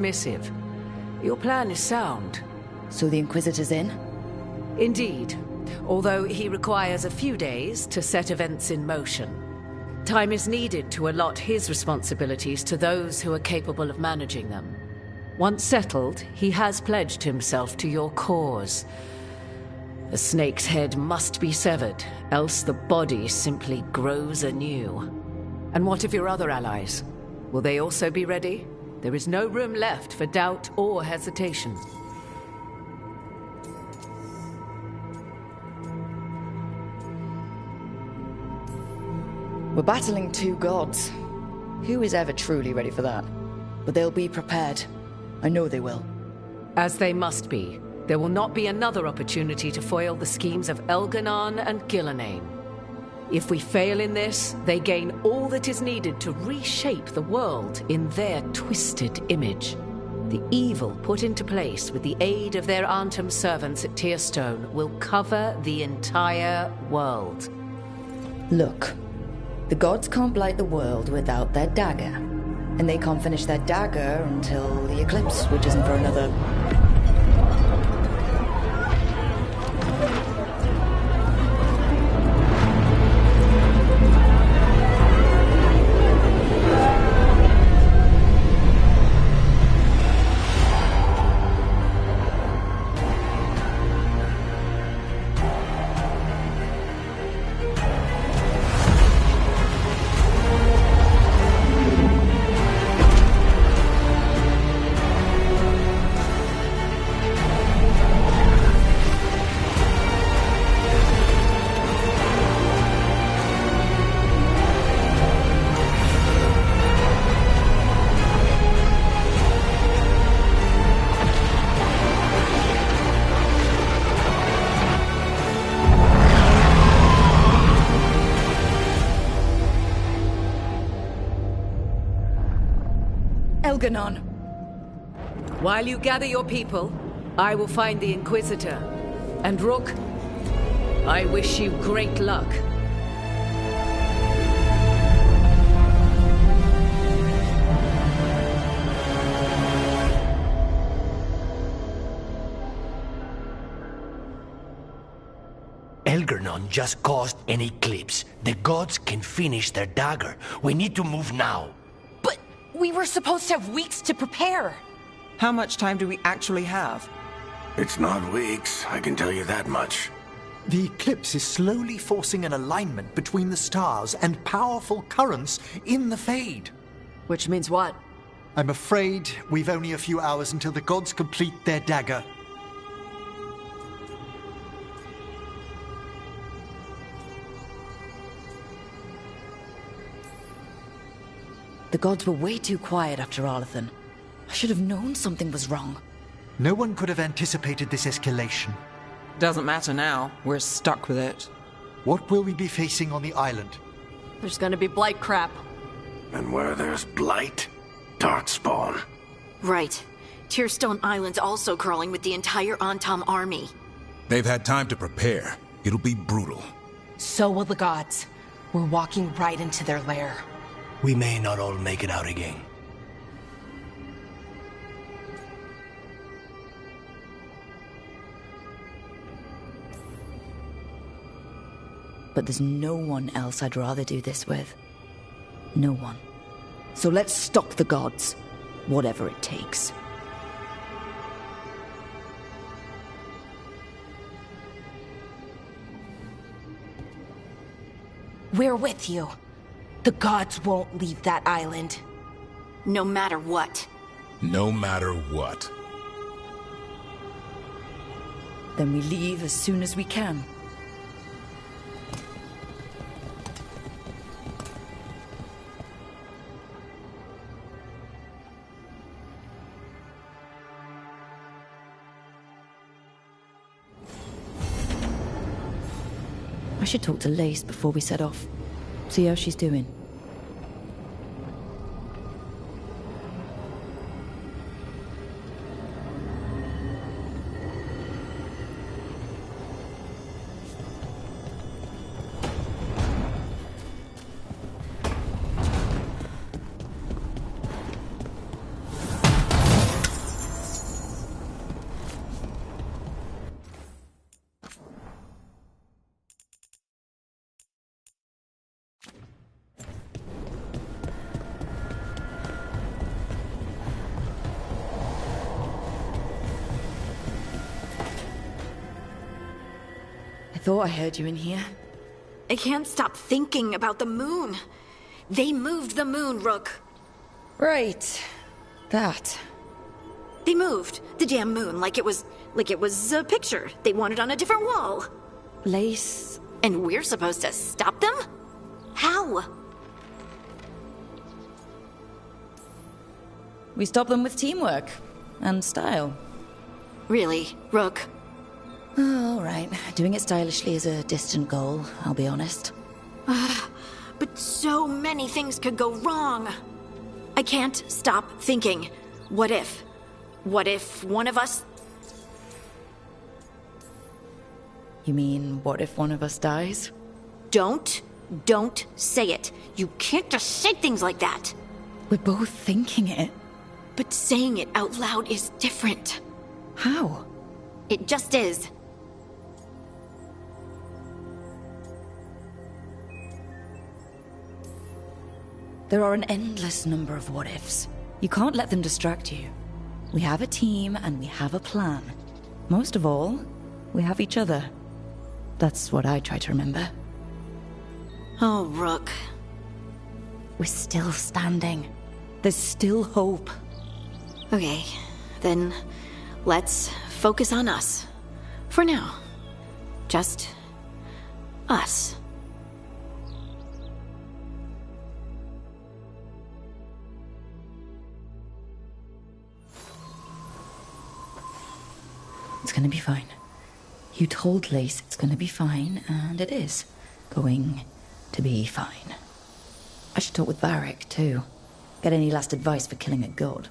missive. Your plan is sound. So the Inquisitor's in? Indeed, although he requires a few days to set events in motion. Time is needed to allot his responsibilities to those who are capable of managing them. Once settled, he has pledged himself to your cause. The snake's head must be severed, else the body simply grows anew. And what of your other allies? Will they also be ready? There is no room left for doubt or hesitation. We're battling two gods. Who is ever truly ready for that? But they'll be prepared. I know they will. As they must be. There will not be another opportunity to foil the schemes of Elganon and Gillenane. If we fail in this, they gain all that is needed to reshape the world in their twisted image. The evil put into place with the aid of their Antum servants at Tearstone will cover the entire world. Look, the gods can't blight the world without their dagger. And they can't finish their dagger until the eclipse, which isn't for another... Elganon. While you gather your people, I will find the Inquisitor. And Rook, I wish you great luck. Elganon just caused an eclipse. The gods can finish their dagger. We need to move now. But we were supposed to have weeks to prepare. How much time do we actually have? It's not weeks, I can tell you that much. The eclipse is slowly forcing an alignment between the stars and powerful currents in the Fade. Which means what? I'm afraid we've only a few hours until the gods complete their dagger. The gods were way too quiet after Arlathan. I should have known something was wrong. No one could have anticipated this escalation. Doesn't matter now. We're stuck with it. What will we be facing on the island? There's gonna be blight crap. And where there's blight, darkspawn. Right. Tearstone Island's also crawling with the entire Antom army. They've had time to prepare. It'll be brutal. So will the gods. We're walking right into their lair. We may not all make it out again. But there's no one else I'd rather do this with. No one. So let's stop the gods, whatever it takes. We're with you. The gods won't leave that island. No matter what. No matter what. Then we leave as soon as we can. I should talk to Lace before we set off. See how she's doing. thought I heard you in here. I can't stop thinking about the moon. They moved the moon, Rook. Right. That. They moved the damn moon like it was a picture they wanted on a different wall. Lace. And we're supposed to stop them? How? We stop them with teamwork. And style. Really, Rook? Oh, all right. Doing it stylishly is a distant goal, I'll be honest. But so many things could go wrong. I can't stop thinking. What if? What if one of us... You mean, what if one of us dies? Don't say it. You can't just say things like that. We're both thinking it. But saying it out loud is different. How? It just is. There are an endless number of what-ifs. You can't let them distract you. We have a team and we have a plan. Most of all, we have each other. That's what I try to remember. Oh, Rook. We're still standing. There's still hope. Okay, then let's focus on us. For now. Just us. It's gonna be fine. You told Lace it's gonna be fine, and it is going to be fine. I should talk with Varric, too. Get any last advice for killing a god.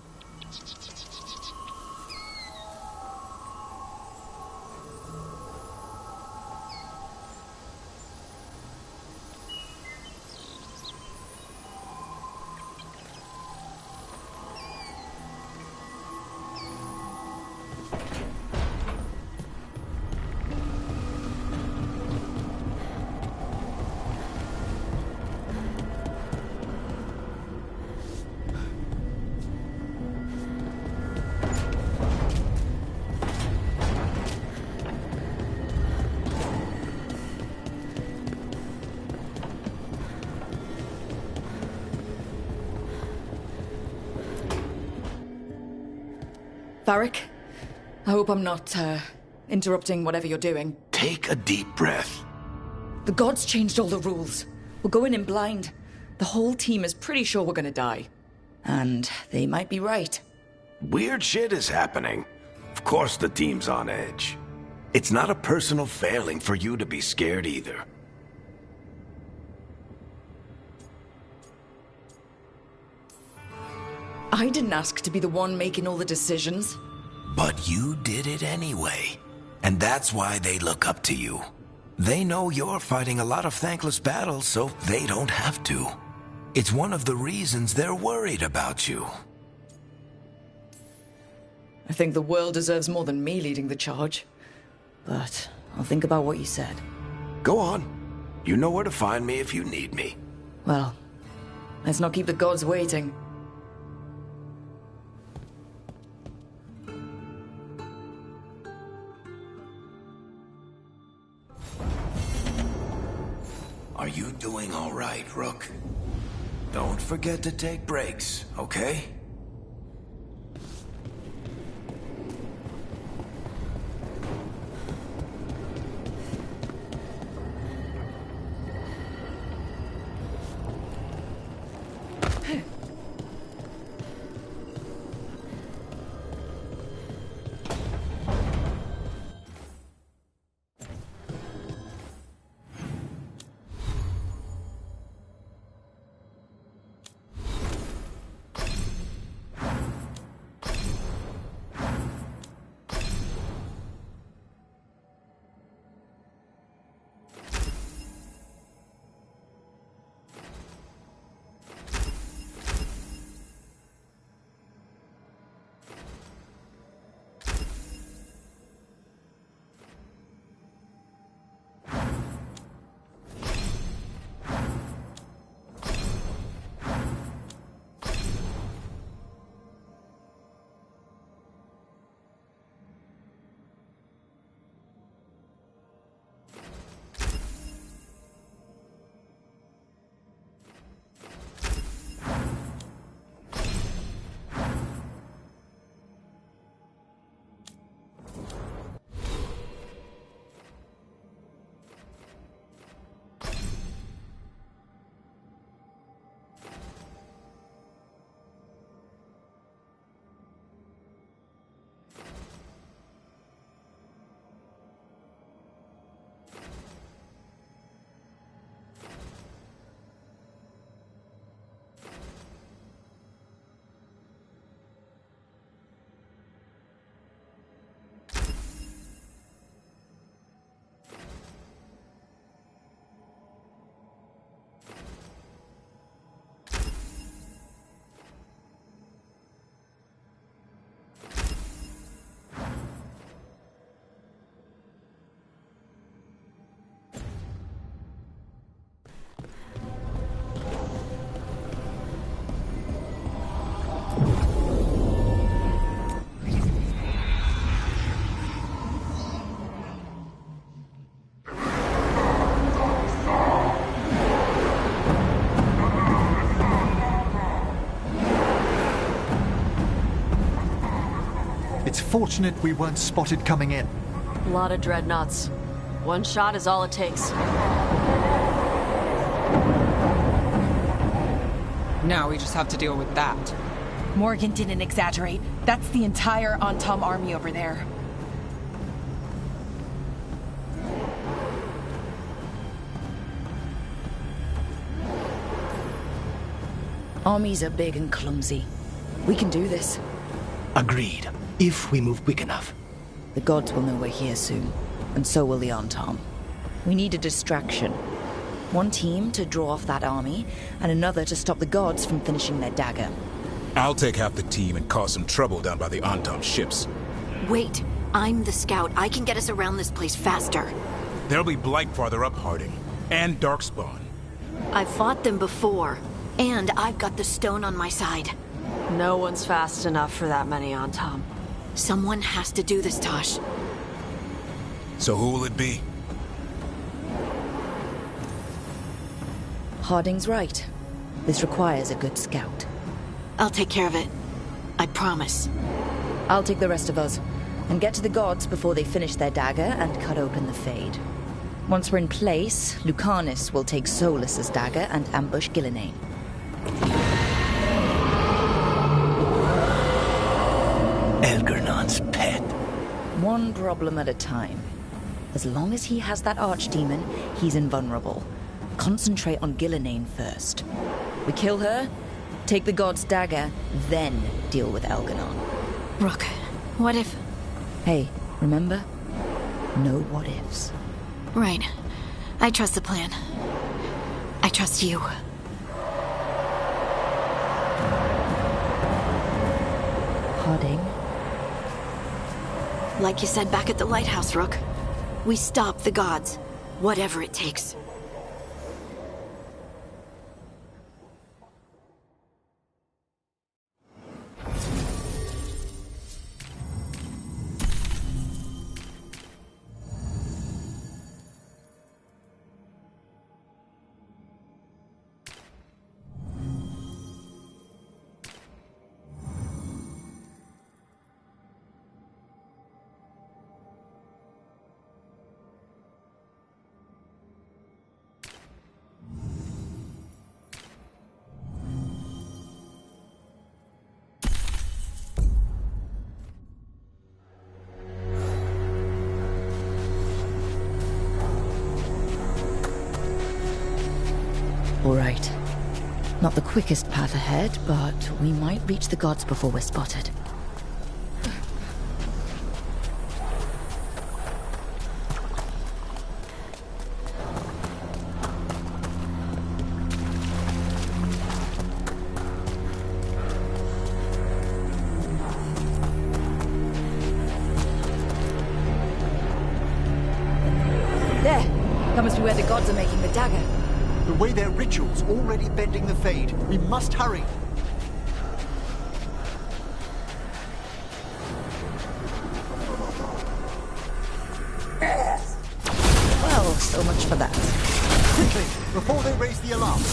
Varric, I hope I'm not, interrupting whatever you're doing. Take a deep breath. The gods changed all the rules. We're going in blind. The whole team is pretty sure we're gonna die. And they might be right. Weird shit is happening. Of course the team's on edge. It's not a personal failing for you to be scared either. I didn't ask to be the one making all the decisions. But you did it anyway. And that's why they look up to you. They know you're fighting a lot of thankless battles, so they don't have to. It's one of the reasons they're worried about you. I think the world deserves more than me leading the charge. But I'll think about what you said. Go on. You know where to find me if you need me. Well, let's not keep the gods waiting. Are you doing all right, Rook? Don't forget to take breaks, okay? It's fortunate we weren't spotted coming in. A lot of dreadnoughts. One shot is all it takes. Now we just have to deal with that. Morgan didn't exaggerate. That's the entire Antom army over there. Armies are big and clumsy. We can do this. Agreed. If we move quick enough. The gods will know we're here soon, and so will the Antom. We need a distraction. One team to draw off that army, and another to stop the gods from finishing their dagger. I'll take half the team and cause some trouble down by the Antom ships. Wait, I'm the scout. I can get us around this place faster. There'll be Blight farther up, Harding. And Darkspawn. I've fought them before, and I've got the stone on my side. No one's fast enough for that many on Tom. Someone has to do this, Tosh. So who will it be? Harding's right. This requires a good scout. I'll take care of it. I promise. I'll take the rest of us, and get to the gods before they finish their dagger and cut open the Fade. Once we're in place, Lucanus will take Solus's dagger and ambush Gillenane. Elgernon's pet. One problem at a time. As long as he has that archdemon, he's invulnerable. Concentrate on Gillenane first. We kill her, take the god's dagger, then deal with Elgernon. Rook, what if... Hey, remember? No what-ifs. Right. I trust the plan. I trust you. Harding? Like you said back at the lighthouse, Rook. We stop the gods. Whatever it takes. All right. Not the quickest path ahead, but we might reach the gods before we're spotted. There! That must be where the gods are making the dagger. The way their ritual's already bending the Fade. We must hurry. Well, so much for that. Quickly, before they raise the alarm.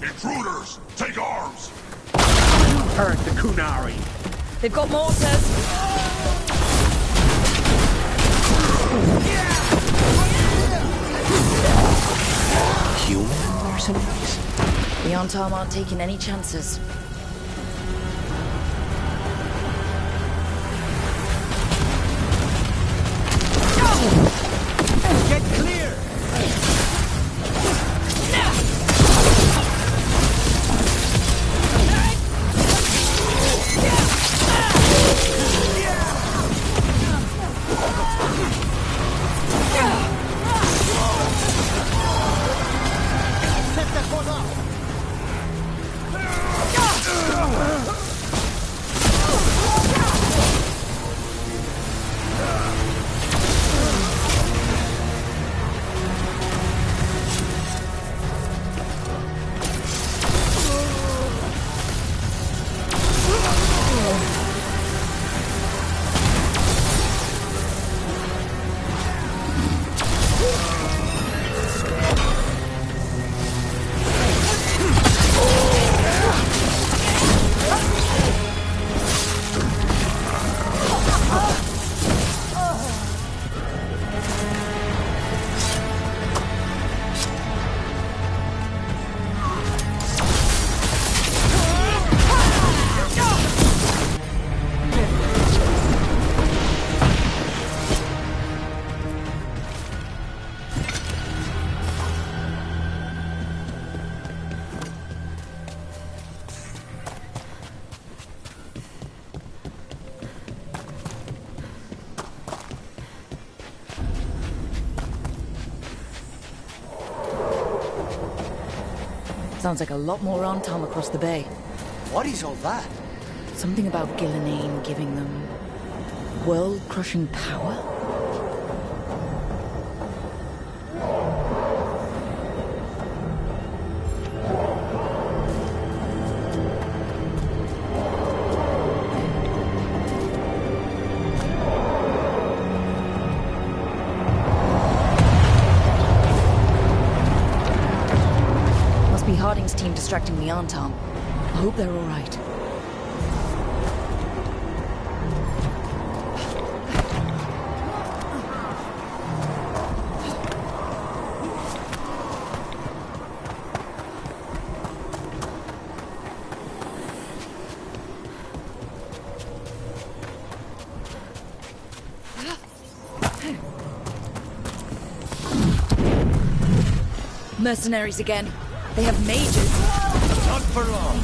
Intruders! Take arms! Hurt the Kunari! They've got mortars! Human mercenaries? The Antom aren't taking any chances. Get clear! Sounds like a lot more Arntom across the bay. What is all that? Something about Gillenane giving them world-crushing power? Must be Harding's team distracting the Arntom. I hope they're all right. Mercenaries again. They have mages. Not for long.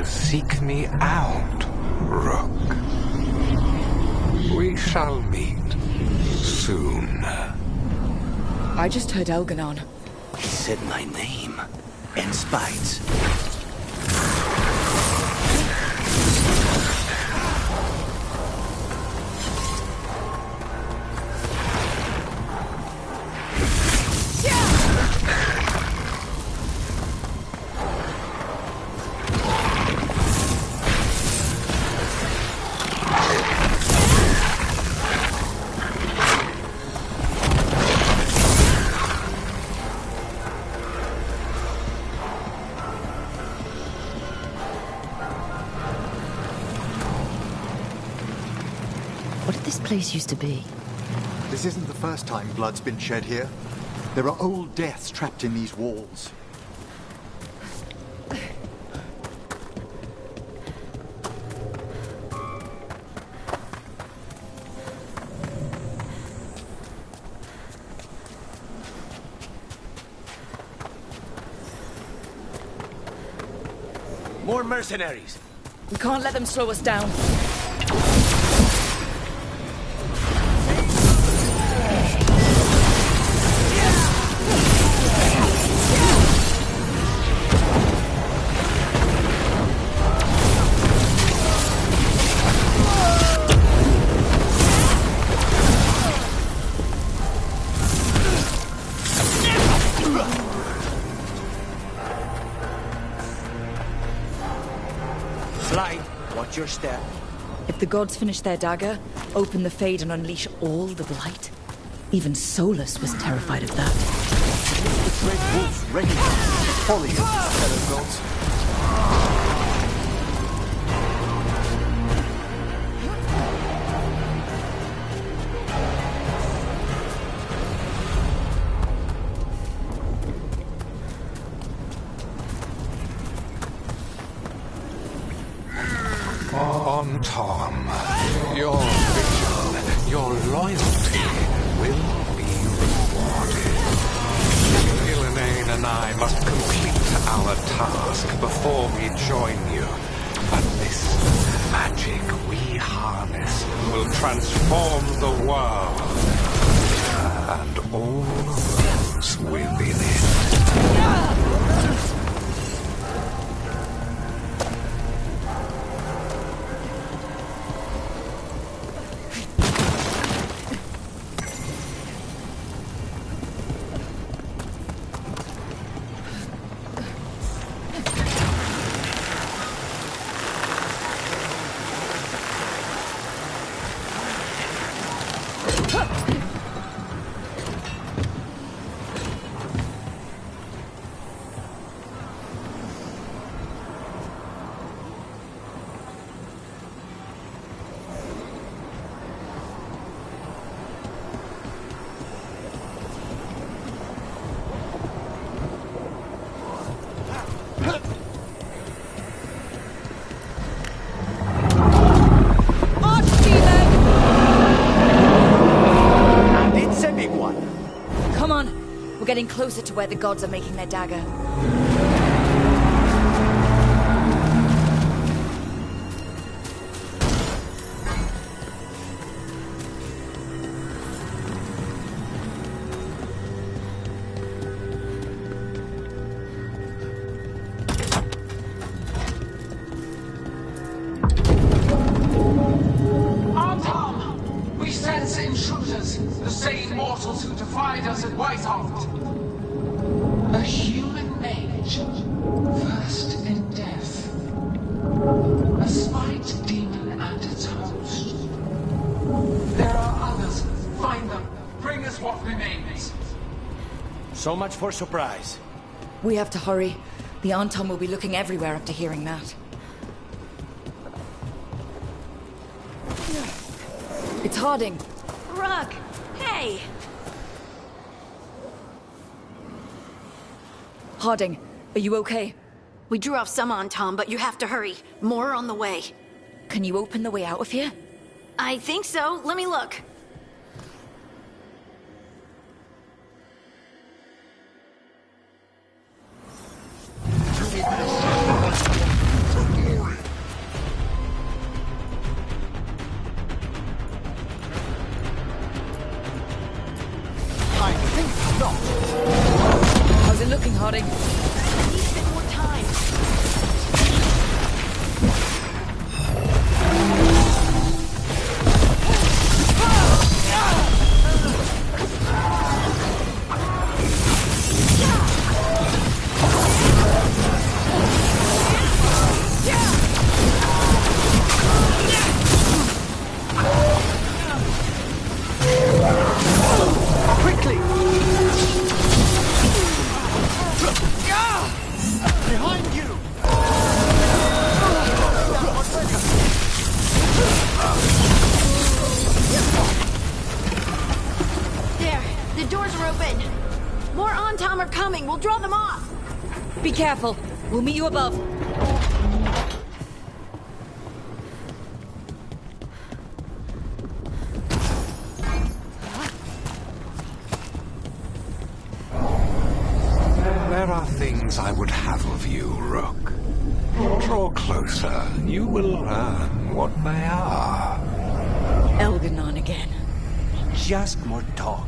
Seek me out, Rook. We shall meet soon. I just heard Elganon. He said my name. And spite. What did this place used to be? This isn't the first time blood's been shed here. There are old deaths trapped in these walls. More mercenaries! We can't let them slow us down. Watch your step. If the gods finish their dagger, open the Fade and unleash all the blight. Even Solus was terrified of that. The Red Wolf's ready. Folly of these fellow gods. Tom, your vision, your loyalty will be rewarded. Gillenane and I must complete our task before we join you. But this magic we harness will transform the world and all those within it. We're getting closer to where the gods are making their dagger. Tom! We sense intruders, the same mortals who defied us at Whiteheart. A human mage, versed in death. A spite demon and its host. There are others. Find them. Bring us what remains. So much for surprise. We have to hurry. The Anton will be looking everywhere after hearing that. It's Harding. Rook, hey! Harding, are you okay? We drew off some on Tom, but you have to hurry. More on the way. Can you open the way out of here? I think so. Let me look. I think not. How's it looking, Harding? I need a bit more time. Quickly! Behind you! There, the doors are open. More on Tom are coming. We'll draw them off. Be careful. We'll meet you above. There are things I would have of you, Rook. Draw closer. You will learn what they are. Elganon again. Just more talk.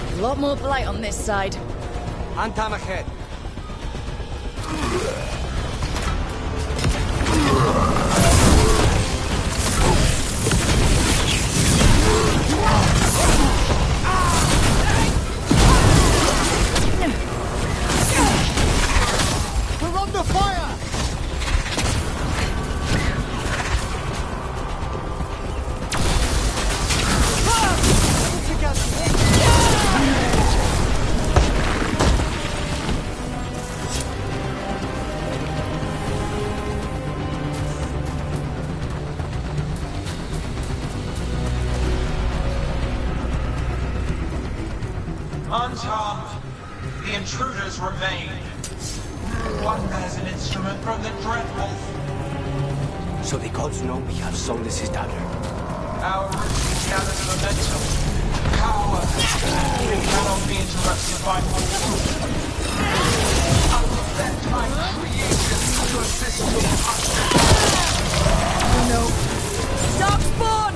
A lot more blight on this side. Antam ahead. We're under fire! Tom, the intruders remain. One has an instrument from the Dreadwolf. So the gods know we have Solus' dagger. Our roots gathers momentum. Power. It cannot be interrupted by mortals. I will let my creation to assist your Oh no. Darkspawn!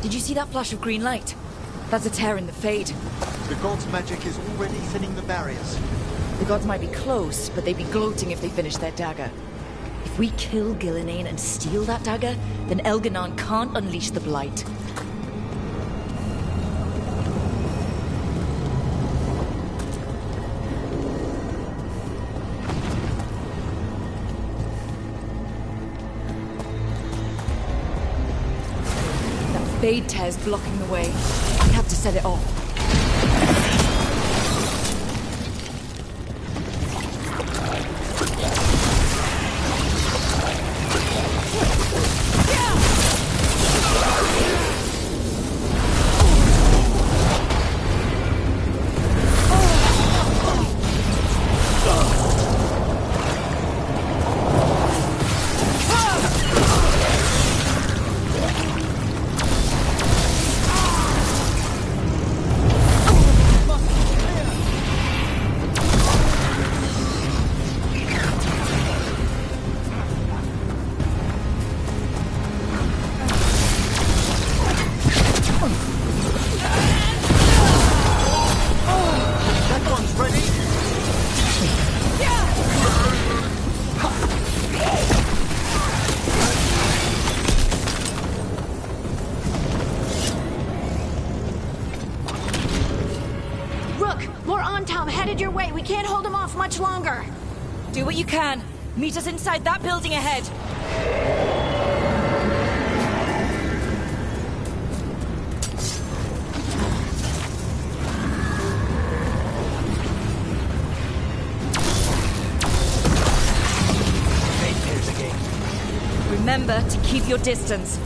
Did you see that flash of green light? That's a tear in the Fade. The god's magic is already thinning the barriers. The gods might be close, but they'd be gloating if they finished their dagger. If we kill Gillenane and steal that dagger, then Elganon can't unleash the Blight. That Fade tear's blocking the way. I have to set it off. Your way. We can't hold him off much longer. Do what you can. Meet us inside that building ahead. Remember to keep your distance.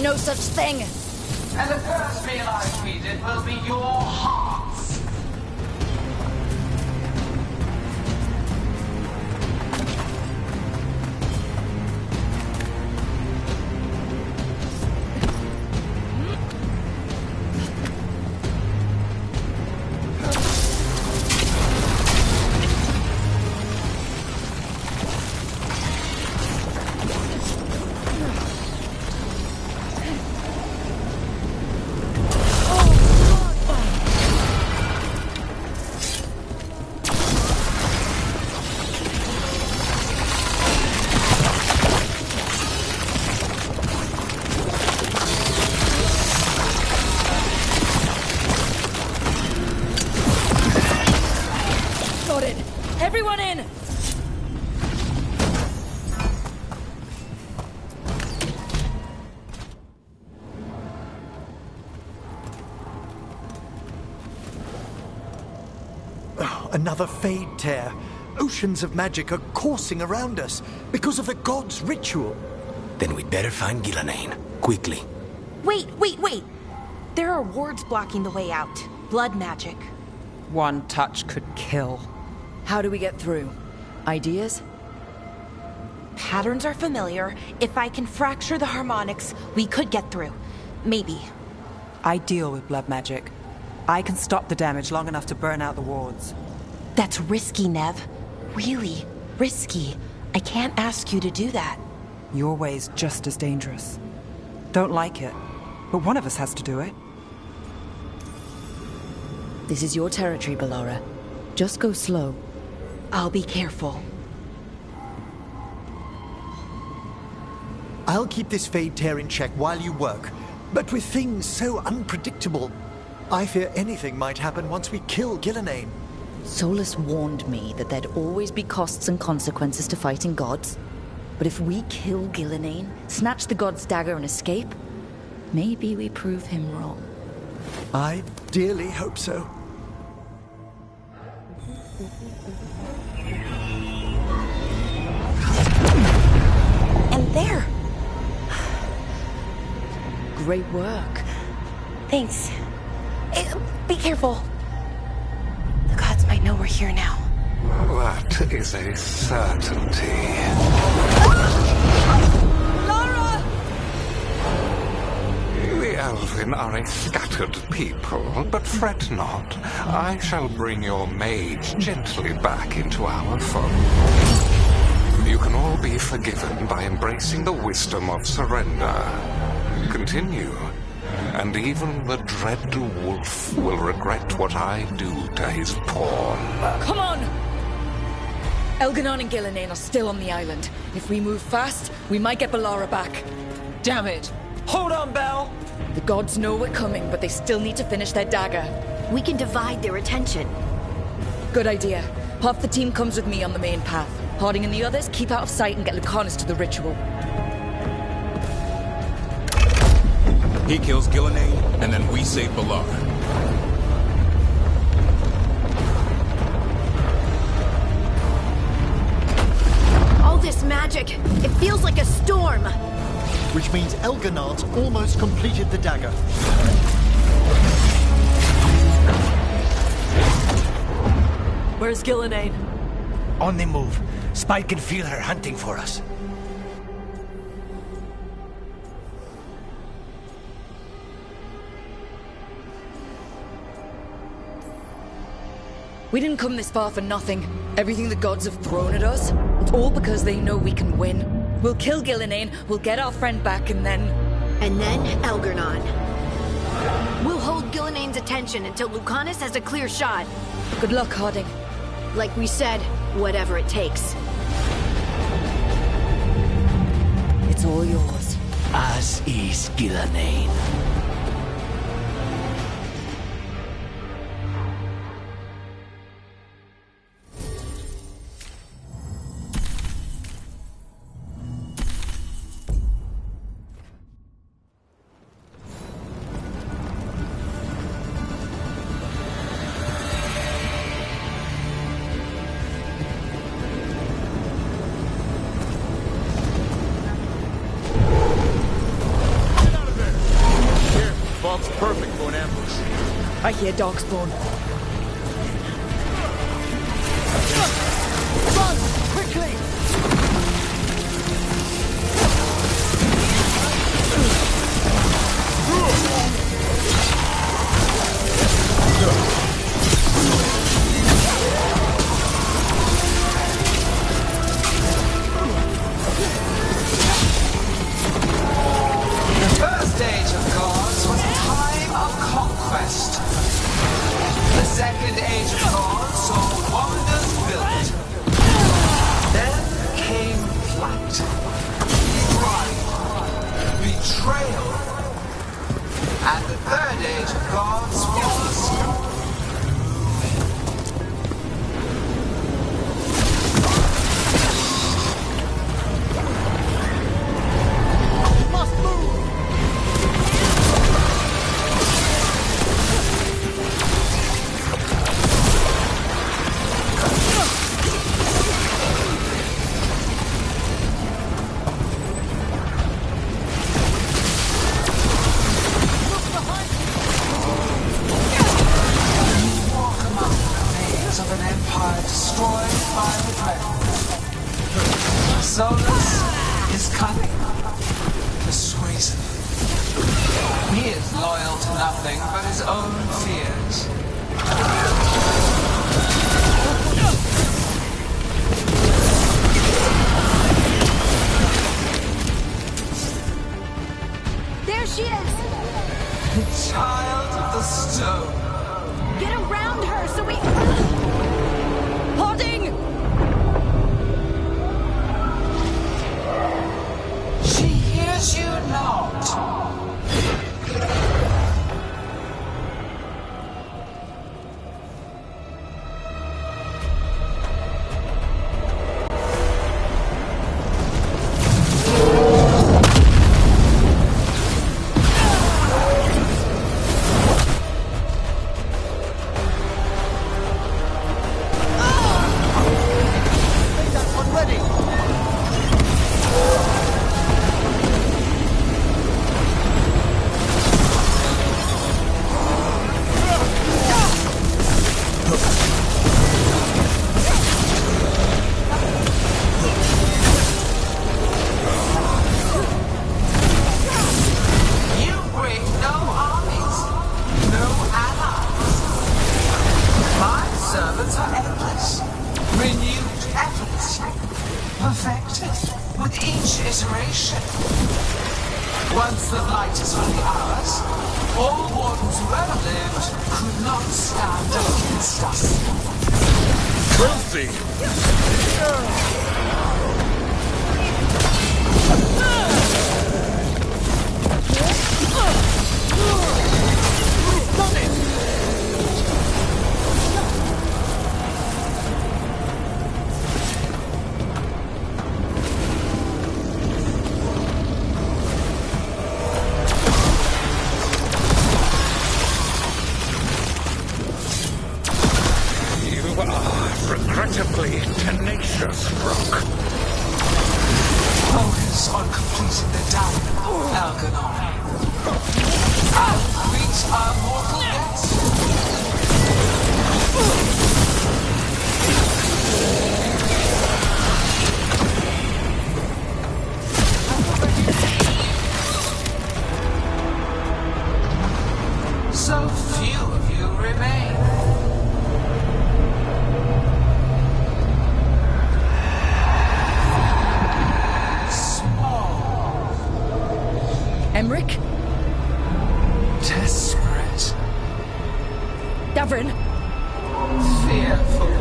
No such thing! And the first meal I feed it will be your hearts! Everyone in! Oh, another Fade tear. Oceans of magic are coursing around us because of the god's ritual. Then we'd better find Gillenane. Quickly. Wait! There are wards blocking the way out. Blood magic. One touch could kill. How do we get through? Ideas? Patterns are familiar. If I can fracture the harmonics, we could get through. Maybe. I deal with blood magic. I can stop the damage long enough to burn out the wards. That's risky, Nev. Really risky. I can't ask you to do that. Your way's just as dangerous. Don't like it, but one of us has to do it. This is your territory, Bellara. Just go slow. I'll be careful. I'll keep this Fade tear in check while you work. But with things so unpredictable, I fear anything might happen once we kill Gillenane. Solus warned me that there'd always be costs and consequences to fighting gods. But if we kill Gillenane, snatch the god's dagger and escape, maybe we prove him wrong. I dearly hope so. And there! Great work. Thanks. Be careful. The gods might know we're here now. That is a certainty. Laura! The Elven are a scattered people, but fret not. I shall bring your mage gently back into our fold. You can all be forgiven by embracing the wisdom of surrender. Continue, and even the dread wolf will regret what I do to his pawn. Come on! Elganon and Gillenane are still on the island. If we move fast, we might get Bellara back. Damn it! Hold on, Belle! The gods know we're coming, but they still need to finish their dagger. We can divide their attention. Good idea. Half the team comes with me on the main path. Harding and the others keep out of sight and get Lucanus to the ritual. He kills Gillenane, and then we save Bellara. All this magic, it feels like a storm. Which means Elganon's almost completed the dagger. Where's Gillenane? On the move. Spike can feel her hunting for us. We didn't come this far for nothing. Everything the gods have thrown at us, it's all because they know we can win. We'll kill Gillenane, we'll get our friend back, and then... And then Elgarnon. We'll hold Gillenane's attention until Lucanus has a clear shot. Good luck, Harding. Like we said, whatever it takes. It's all yours. As is Gillenane. Perfect for an ambush. I hear Darkspawn. Run! Quickly! The first age of gods was a time of conquest. The second age of gods saw wonders built. Then came Solus is cunning, persuasive. He is loyal to nothing but his own fears. There she is! The child of the stone. Get around her so we... Holding! She hears you not. Once the light is fully ours, all wardens who ever lived could not stand against us. Filthy! Regrettably tenacious, Rook. Focus on completing the diamond, Algernon. And reach our mortal deaths. So few of you remain. Emmerich? Desperate. Davrin? Fearful.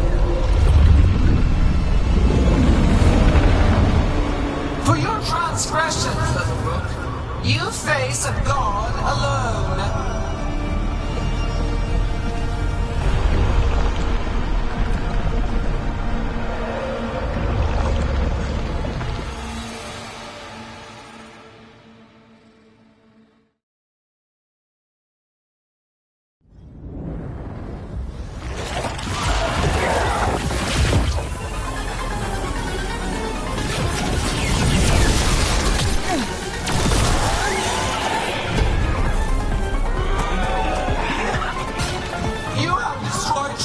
For your transgressions, little Rook, you face a god alone.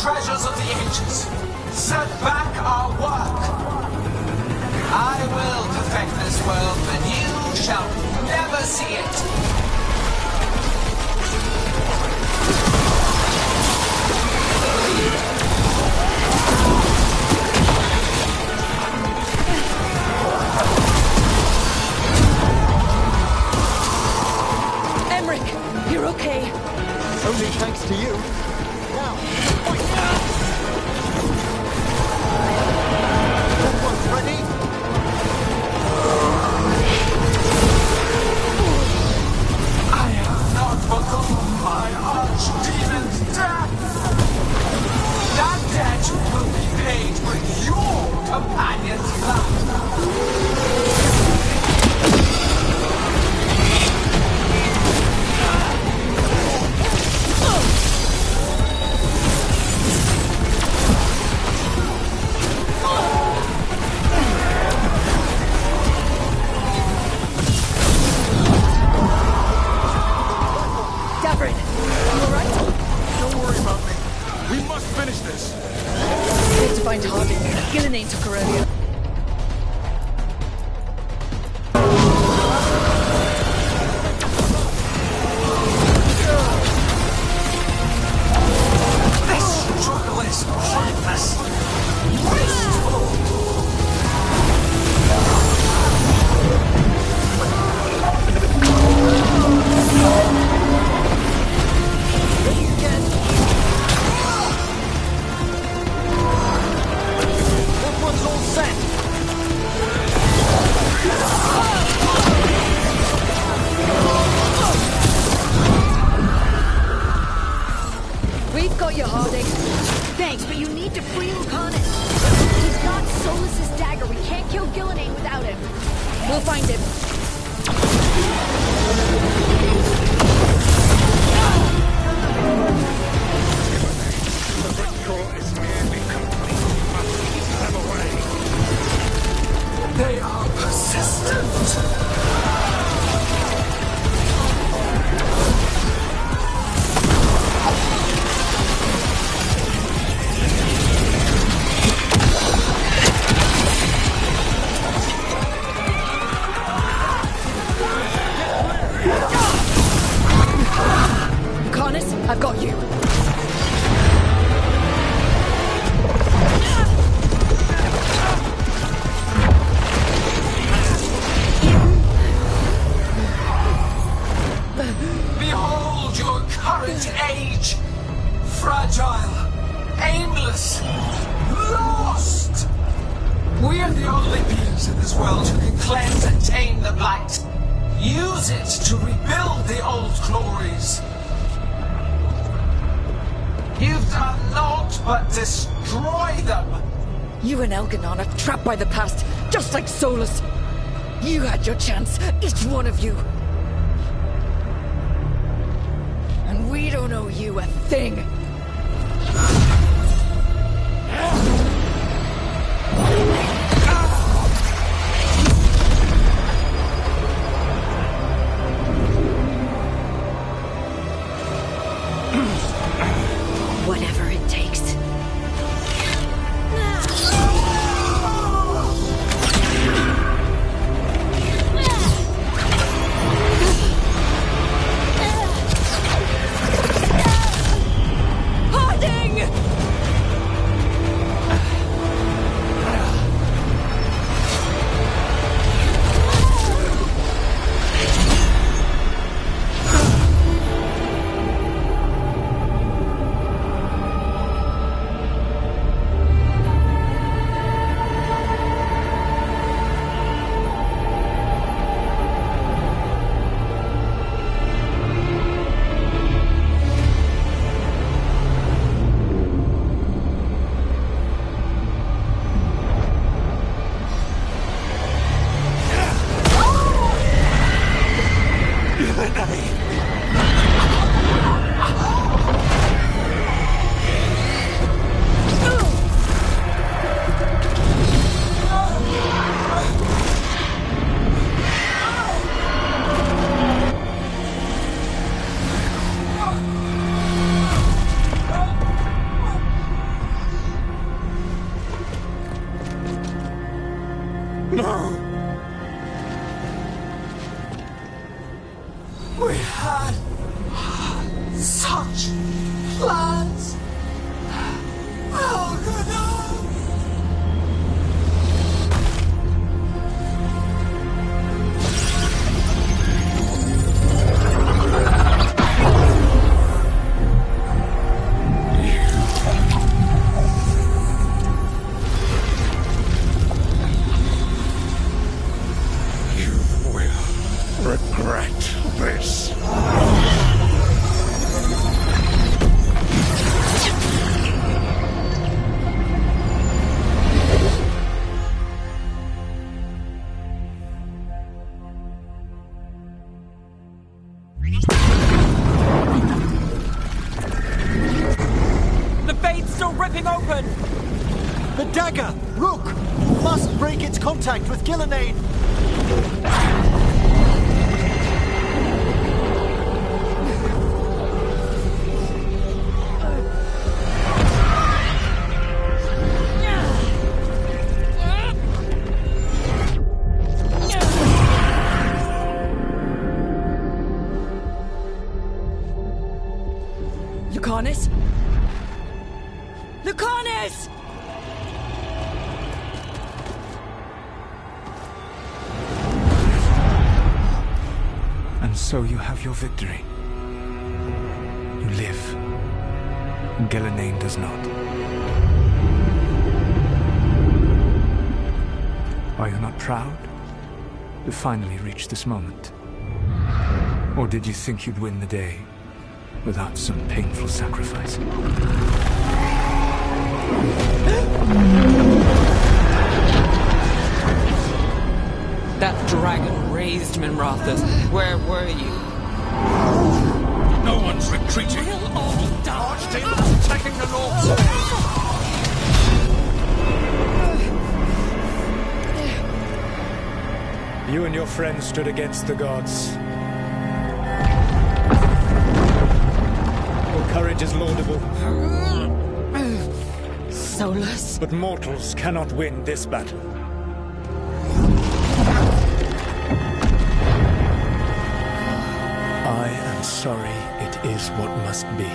Treasures of the ages. Set back our work. I will perfect this world, and you shall never see it. Emmerich, you're okay. Only thanks to you. Now, everyone's ready? I have not forgotten my archdemon death. That debt will be paid with your companion's blood. Find Harding. Gillenane took her earlier. We've got you, Harding. Thanks, but you need to free Lucanus. He's got Solus's dagger. We can't kill Gillenane without him. We'll find him. The ritual is nearly complete. We must keep them away. They are persistent. Lucanus, I've got you. Behold your current age. Fragile, aimless, lost. We are the Olympians in this world who can cleanse and tame the blight. Use it to rebuild the old glories. You've done naught but destroy them. You and Elganon are trapped by the past, just like Solus. You had your chance, each one of you. And we don't owe you a thing. Whatever it takes. Harding! We had such plans. Elganon! You will regret this. The Fate's still ripping open! The dagger! Rook! Must break its contact with Gillenane! Lucanus? Lucanus! And so you have your victory. You live. Gillenane does not. Are you not proud to finally reach this moment? Or did you think you'd win the day without some painful sacrifice. That dragon raised Minrathus. Where were you? No one's retreating. We'll all die. Archtail's attacking the north. You and your friends stood against the gods. Your courage is laudable. Solus. But mortals cannot win this battle. I am sorry, it is what must be.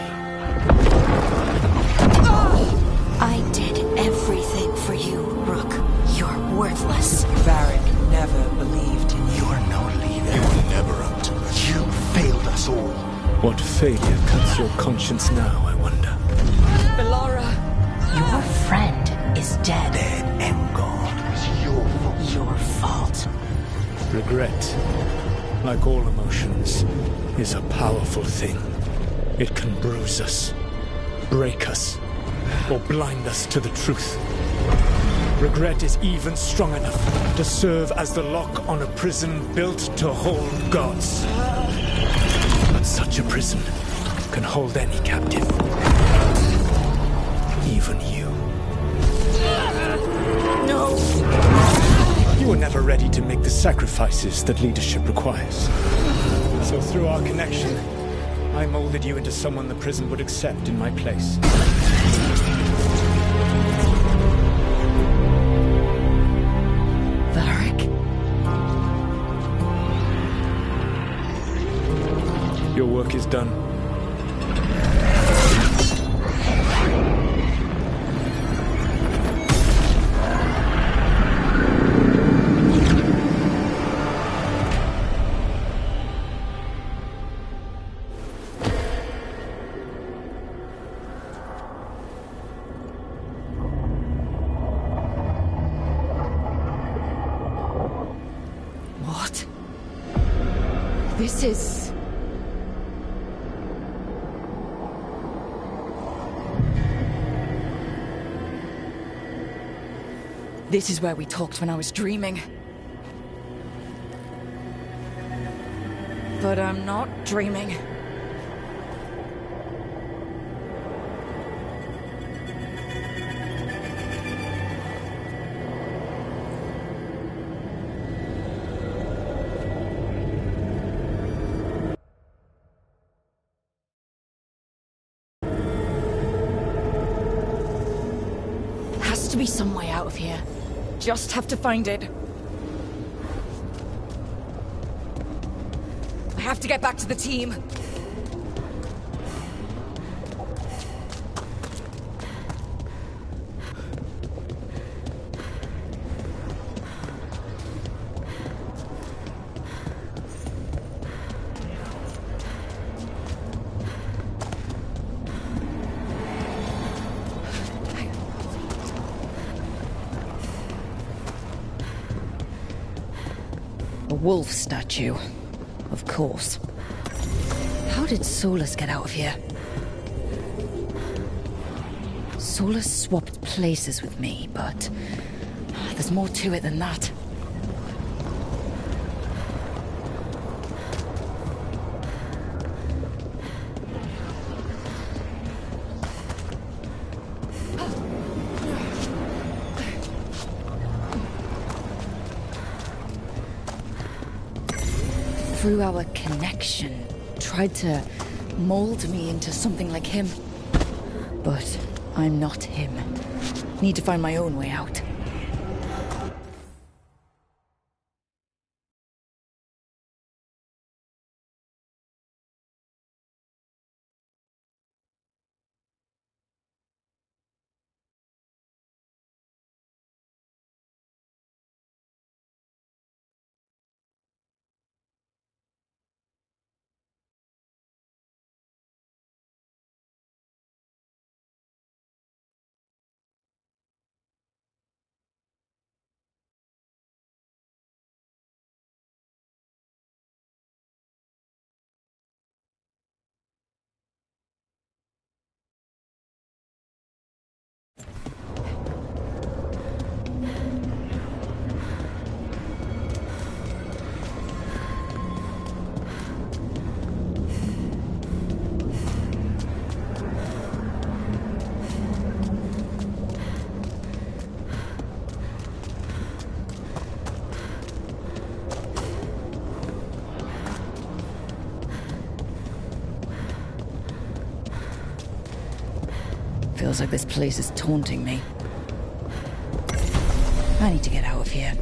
I did everything for you, Rook. You're worthless. Varric never believed in you. You are no leader. You were never up to it. You failed us all. What failure cuts your conscience now, I wonder? Belara! Your friend is dead. Dead and gone. It was your fault. Your fault. Regret, like all emotions, is a powerful thing. It can bruise us, break us, or blind us to the truth. Regret is even strong enough to serve as the lock on a prison built to hold gods. But such a prison can hold any captive. Even you. No! You were never ready to make the sacrifices that leadership requires. So through our connection, I molded you into someone the prison would accept in my place. Varric? Your work is done. What? This is... This is where we talked when I was dreaming. But I'm not dreaming. Has to be some way out of here. Just have to find it. I have to get back to the team. A wolf statue. Of course. How did Solus get out of here? Solus swapped places with me, but there's more to it than that. Through our connection, tried to mold me into something like him. But I'm not him. Need to find my own way out. Feels like this place is taunting me. I need to get out of here.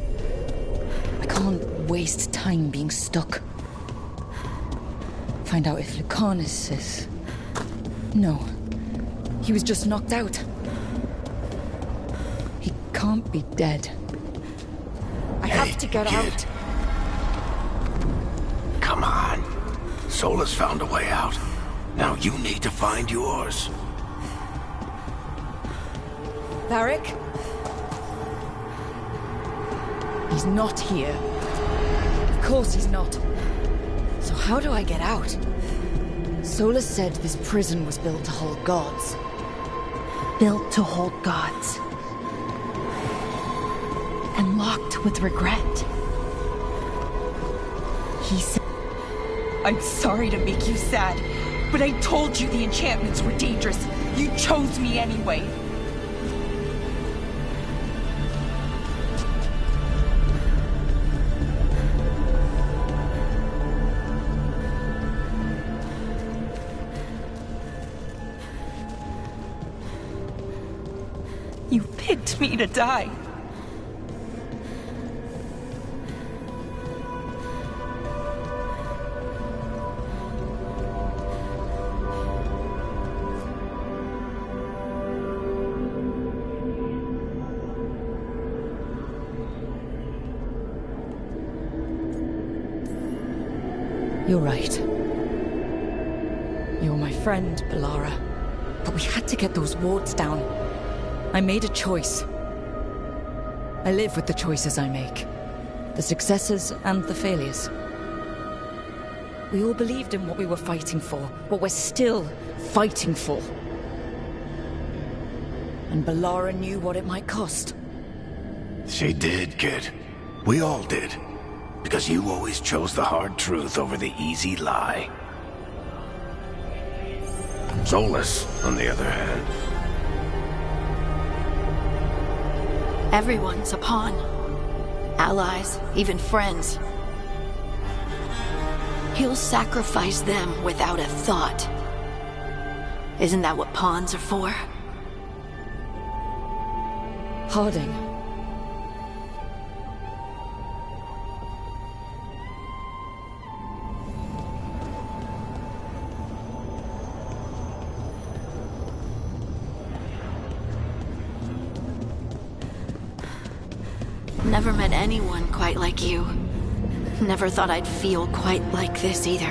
I can't waste time being stuck. Find out if Lucanus is... No. He was just knocked out. He can't be dead. I have to get out. Come on. Solus found a way out. Now you need to find yours. Varric? He's not here. Of course he's not. So how do I get out? Solus said this prison was built to hold gods. Built to hold gods. And locked with regret. He said... I'm sorry to make you sad, but I told you the enchantments were dangerous. You chose me anyway. You picked me to die. You're right. You're my friend, Balara. But we had to get those wards down. I made a choice. I live with the choices I make. The successes and the failures. We all believed in what we were fighting for, what we're still fighting for. And Balara knew what it might cost. She did, kid. We all did. Because you always chose the hard truth over the easy lie. Solus, on the other hand. Everyone's a pawn. Allies, even friends. He'll sacrifice them without a thought. Isn't that what pawns are for? Harding. Never met anyone quite like you. Never thought I'd feel quite like this either.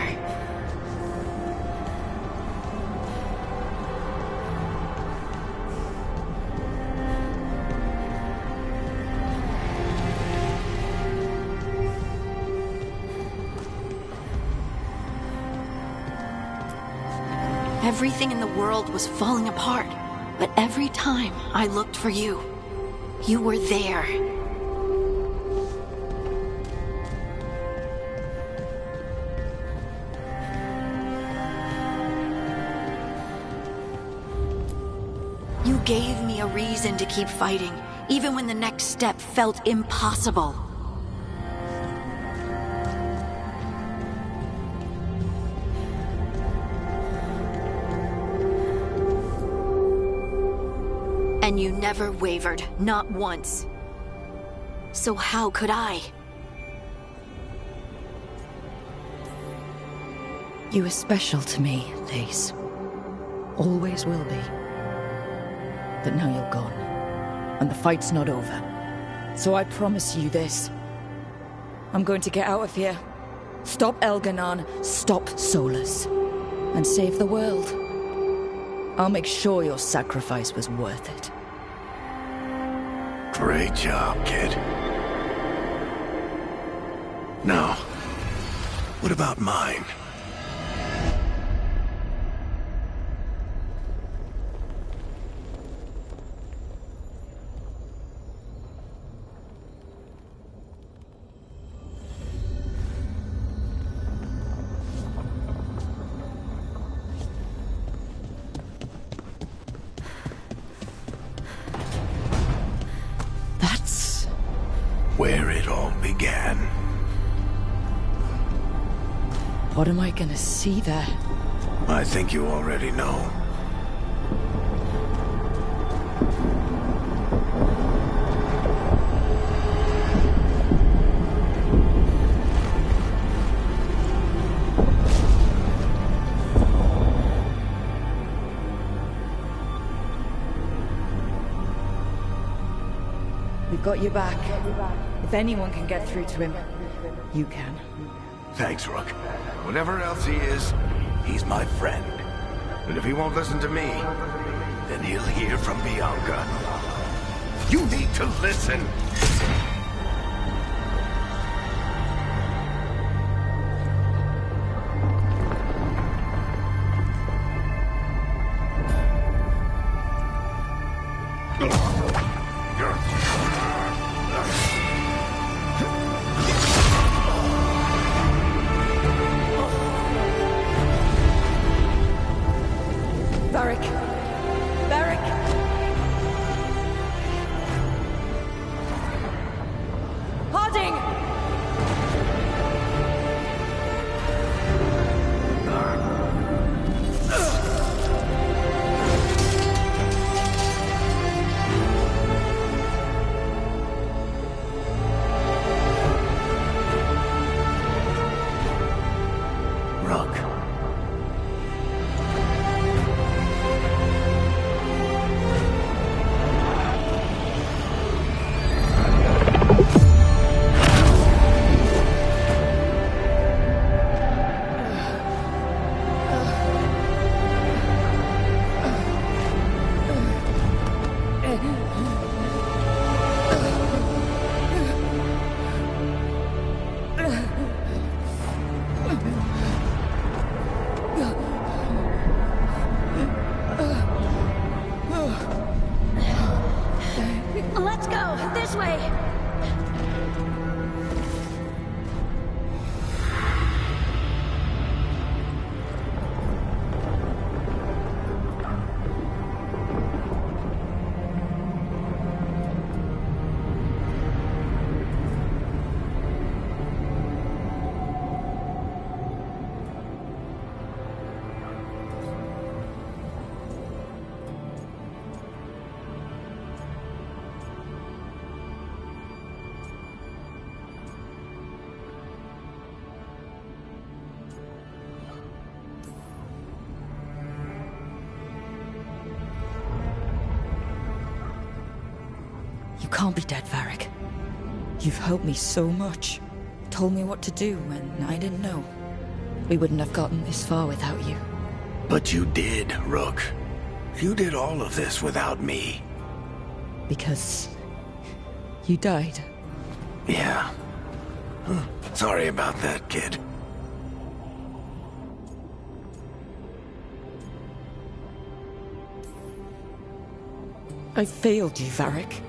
Everything in the world was falling apart, but every time I looked for you, you were there. You gave me a reason to keep fighting, even when the next step felt impossible. And you never wavered, not once. So how could I? You were special to me, Lace. Always will be. But now you're gone, and the fight's not over. So I promise you this. I'm going to get out of here. Stop Elganon, stop Solus, and save the world. I'll make sure your sacrifice was worth it. Great job, kid. Now, what about mine? Where it all began. What am I gonna see there? I think you already know. We've got your back. If anyone can get through to him, you can. Thanks, Rook. Whatever else he is, he's my friend. And if he won't listen to me, then he'll hear from Bianca. You need to listen! Let's go! This way! You can't be dead, Varric. You've helped me so much. Told me what to do when I didn't know. We wouldn't have gotten this far without you. But you did, Rook. You did all of this without me. Because you died. Yeah. Sorry about that, kid. I failed you, Varric.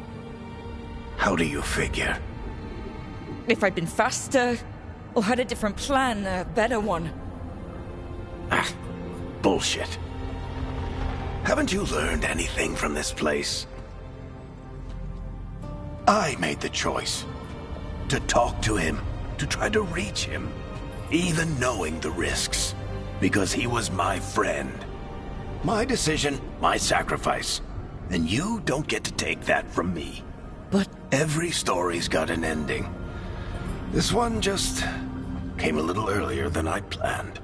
How do you figure? If I'd been faster, or had a different plan, a better one. Ah, bullshit. Haven't you learned anything from this place? I made the choice. To talk to him, to try to reach him, even knowing the risks. Because he was my friend. My decision, my sacrifice. And you don't get to take that from me. But every story's got an ending. This one just came a little earlier than I'd planned.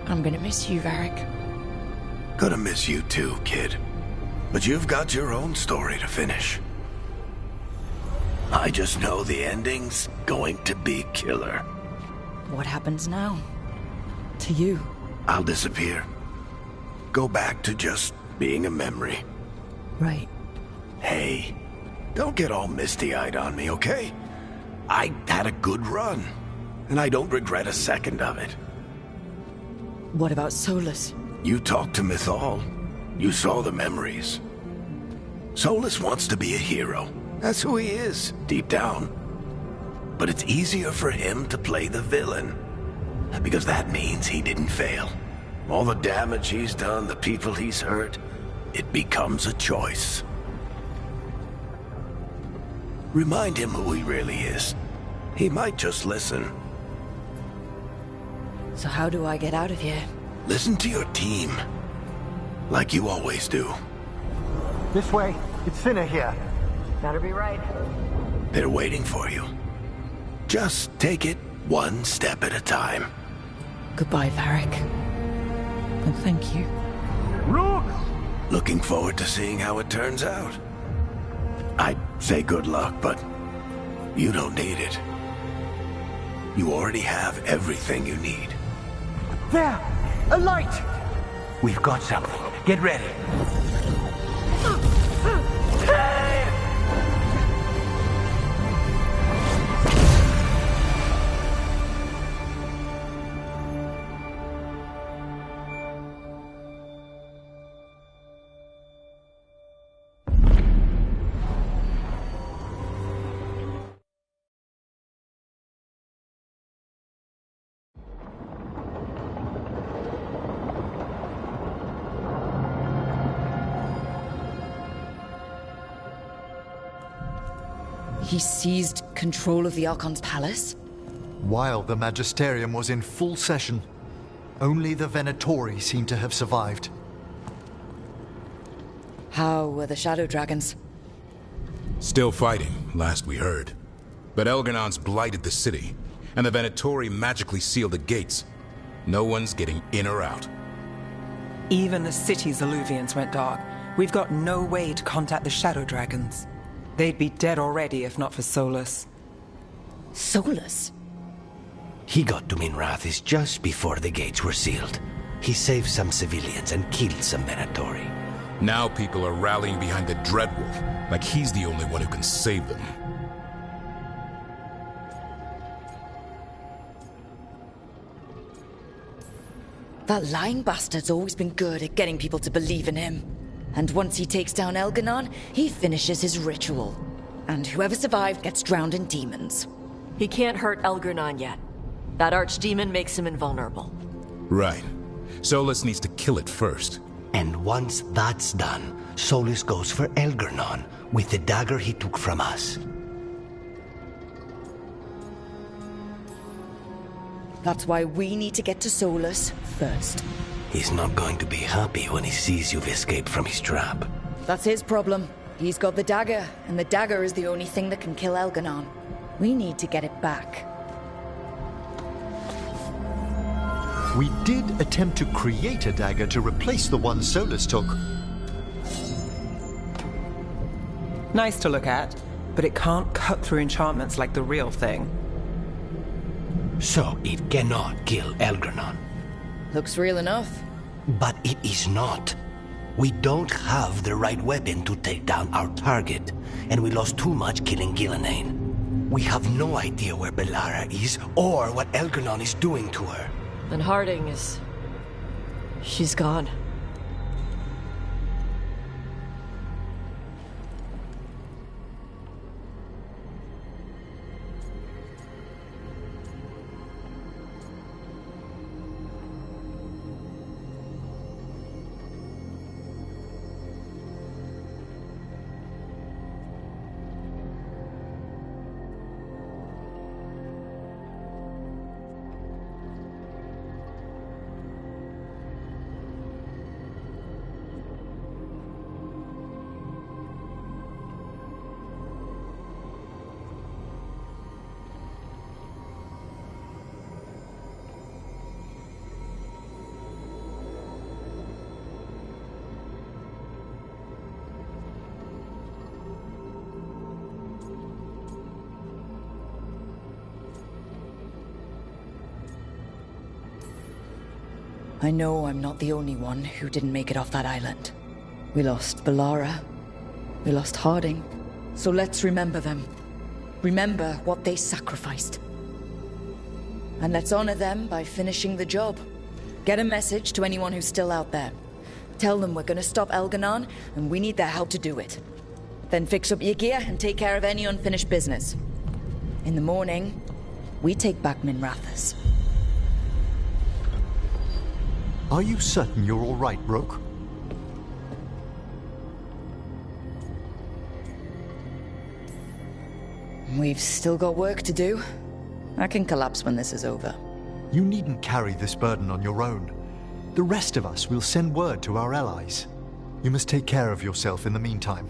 I'm gonna miss you, Varric. Gonna miss you too, kid. But you've got your own story to finish. I just know the ending's going to be killer. What happens now? To you? I'll disappear. Go back to just being a memory. Right. Hey, don't get all misty-eyed on me, okay? I had a good run, and I don't regret a second of it. What about Solus? You talked to Mythal. You saw the memories. Solus wants to be a hero. That's who he is, deep down. But it's easier for him to play the villain. Because that means he didn't fail. All the damage he's done, the people he's hurt, it becomes a choice. Remind him who he really is. He might just listen. So how do I get out of here? Listen to your team. Like you always do. This way. It's thinner here. Better be right. They're waiting for you. Just take it one step at a time. Goodbye, Varric. And thank you. Look! Looking forward to seeing how it turns out. I'd say good luck, but you don't need it. You already have everything you need. There! A light! We've got something. Get ready. He seized control of the Archon's palace? While the Magisterium was in full session, only the Venatori seem to have survived. How were the Shadow Dragons? Still fighting, last we heard. But Elganon's blighted the city, and the Venatori magically sealed the gates. No one's getting in or out. Even the city's alluvians went dark. We've got no way to contact the Shadow Dragons. They'd be dead already if not for Solus. Solus? He got to Minrathis just before the gates were sealed. He saved some civilians and killed some Venatori. Now people are rallying behind the Dreadwolf, like he's the only one who can save them. That lying bastard's always been good at getting people to believe in him. And once he takes down Elganon, he finishes his ritual. And whoever survived gets drowned in demons. He can't hurt Elganon yet. That archdemon makes him invulnerable. Right. Solus needs to kill it first. And once that's done, Solus goes for Elganon with the dagger he took from us. That's why we need to get to Solus first. He's not going to be happy when he sees you've escaped from his trap. That's his problem. He's got the dagger, and the dagger is the only thing that can kill Elganon. We need to get it back. We did attempt to create a dagger to replace the one Solus took. Nice to look at, but it can't cut through enchantments like the real thing. So it cannot kill Elganon. Looks real enough. But it is not. We don't have the right weapon to take down our target, and we lost too much killing Gillenane. We have no idea where Bellara is, or what Elganon is doing to her. And Harding is... she's gone. I know I'm not the only one who didn't make it off that island. We lost Bellara. We lost Harding. So let's remember them. Remember what they sacrificed. And let's honor them by finishing the job. Get a message to anyone who's still out there. Tell them we're gonna stop Elganon, and we need their help to do it. Then fix up your gear and take care of any unfinished business. In the morning, we take back Minrathis. Are you certain you're all right, Roke? We've still got work to do. I can collapse when this is over. You needn't carry this burden on your own. The rest of us will send word to our allies. You must take care of yourself in the meantime.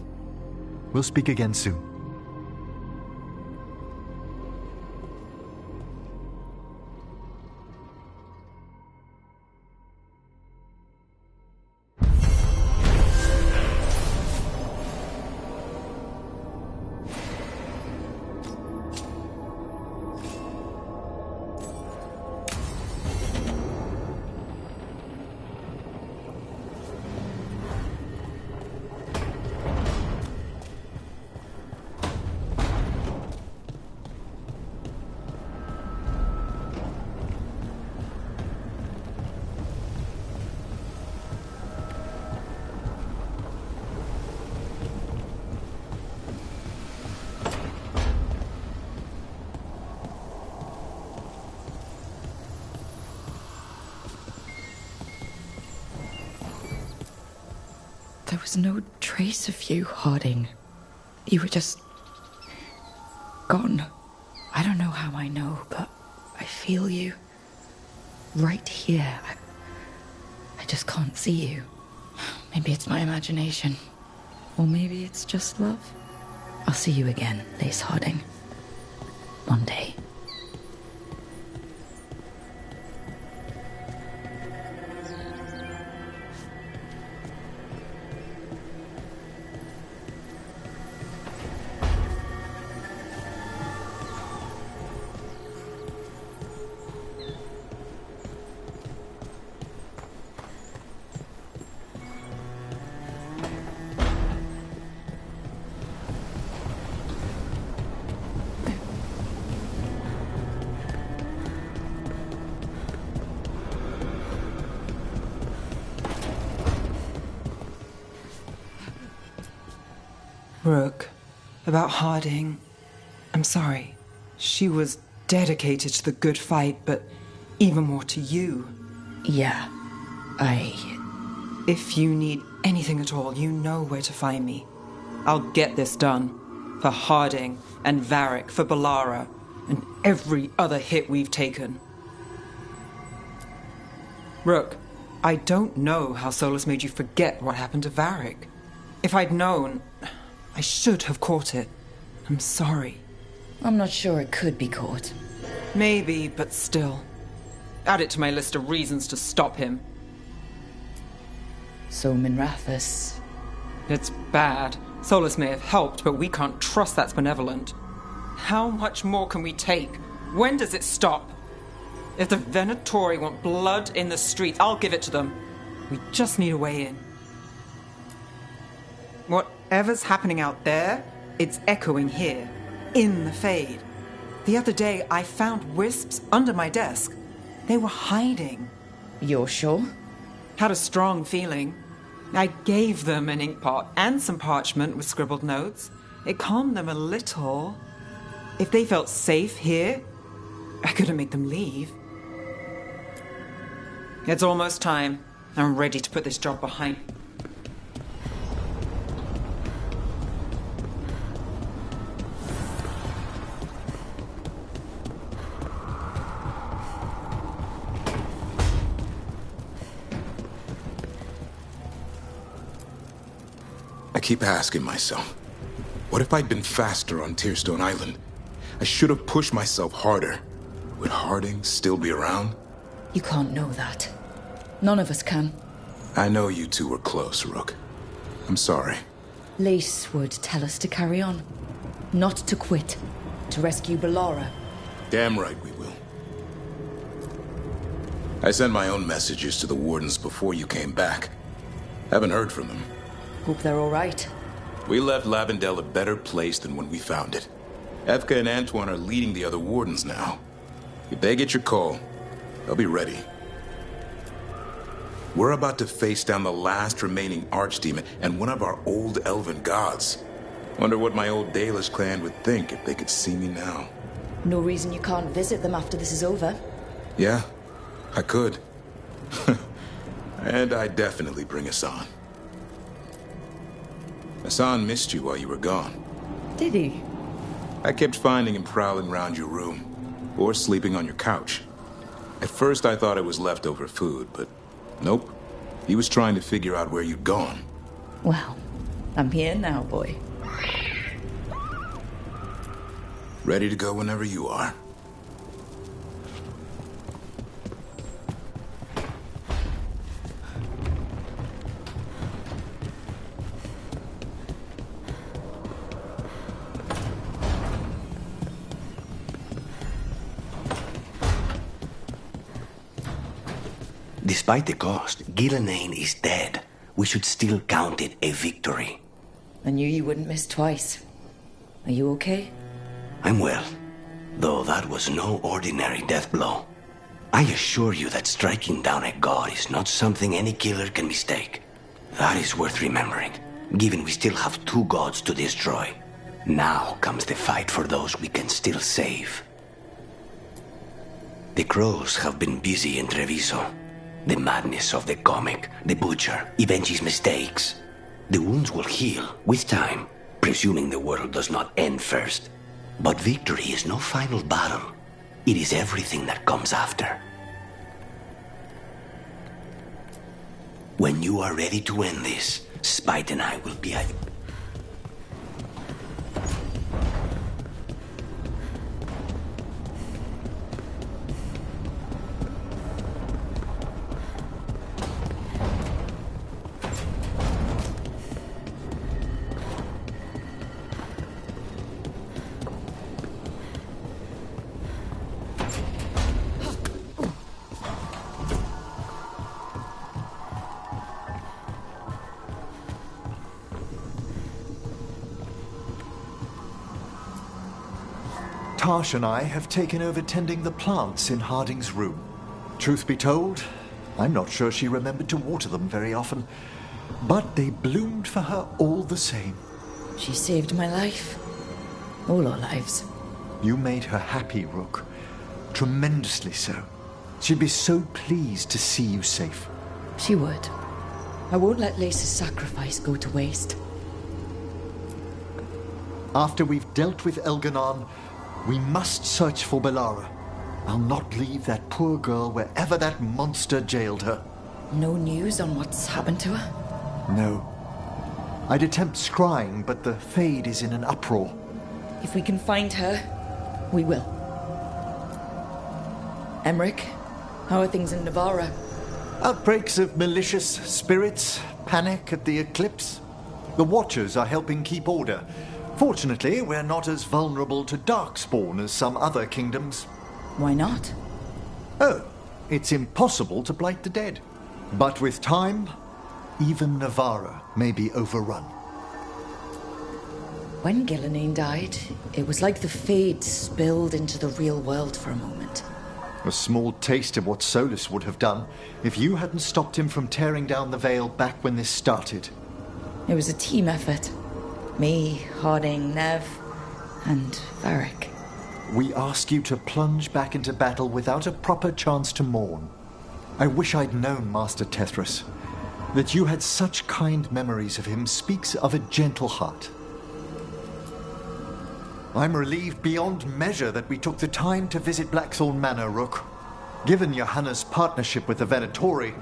We'll speak again soon. There was no trace of you, Harding. You were just gone. I don't know how I know, but I feel you right here. I just can't see you. Maybe it's my imagination. Or maybe it's just love. I'll see you again, Lace Harding. One day. Rook, about Harding, I'm sorry. She was dedicated to the good fight, but even more to you. Yeah, If you need anything at all, you know where to find me. I'll get this done. For Harding and Varric, for Bellara, and every other hit we've taken. Rook, I don't know how Solus made you forget what happened to Varric. If I'd known, I should have caught it. I'm sorry. I'm not sure it could be caught. Maybe, but still. Add it to my list of reasons to stop him. So Minrathus. It's bad. Solus may have helped, but we can't trust that's benevolent. How much more can we take? When does it stop? If the Venatori want blood in the streets, I'll give it to them. We just need a way in. Whatever's happening out there, it's echoing here, in the Fade. The other day, I found wisps under my desk. They were hiding. You're sure? Had a strong feeling. I gave them an inkpot and some parchment with scribbled notes. It calmed them a little. If they felt safe here, I couldn't make them leave. It's almost time. I'm ready to put this job behind. I keep asking myself, what if I'd been faster on Tearstone Island? I should have pushed myself harder. Would Harding still be around? You can't know that. None of us can. I know you two were close, Rook. I'm sorry. Lace would tell us to carry on. Not to quit. To rescue Bellara. Damn right we will. I sent my own messages to the wardens before you came back. Haven't heard from them. Hope they're all right. We left Lavendel a better place than when we found it. Evka and Antoine are leading the other wardens now. If they get your call, they'll be ready. We're about to face down the last remaining archdemon and one of our old elven gods. Wonder what my old Dalish clan would think if they could see me now. No reason you can't visit them after this is over. Yeah, I could. And I'd definitely bring Hassan. Hassan missed you while you were gone. Did he? I kept finding him prowling around your room, or sleeping on your couch. At first I thought it was leftover food, but nope. He was trying to figure out where you'd gone. Well, I'm here now, boy. Ready to go whenever you are. Despite the cost, Gillenane is dead. We should still count it a victory. I knew you wouldn't miss twice. Are you okay? I'm well, though that was no ordinary death blow. I assure you that striking down a god is not something any killer can mistake. That is worth remembering, given we still have 2 gods to destroy. Now comes the fight for those we can still save. The crows have been busy in Treviso. The madness of the comic, the butcher, avenge his mistakes. The wounds will heal with time, presuming the world does not end first. But victory is no final battle. It is everything that comes after. When you are ready to end this, Spite and I will be at... Tash and I have taken over tending the plants in Harding's room. Truth be told, I'm not sure she remembered to water them very often, but they bloomed for her all the same. She saved my life. All our lives. You made her happy, Rook. Tremendously so. She'd be so pleased to see you safe. She would. I won't let Lace's sacrifice go to waste. After we've dealt with Elganon, we must search for Bellara. I'll not leave that poor girl wherever that monster jailed her. No news on what's happened to her? No. I'd attempt scrying, but the Fade is in an uproar. If we can find her, we will. Emmerich, how are things in Navarra? Outbreaks of malicious spirits, panic at the eclipse. The Watchers are helping keep order. Fortunately, we're not as vulnerable to Darkspawn as some other kingdoms. Why not? Oh, it's impossible to blight the dead. But with time, even Navarra may be overrun. When Gillenane died, it was like the Fade spilled into the real world for a moment. A small taste of what Solus would have done if you hadn't stopped him from tearing down the veil back when this started. It was a team effort. Me, Harding, Nev, and Varric. We ask you to plunge back into battle without a proper chance to mourn. I wish I'd known Master Tethras. That you had such kind memories of him speaks of a gentle heart. I'm relieved beyond measure that we took the time to visit Blackthorn Manor, Rook. Given Johanna's partnership with the Venatori,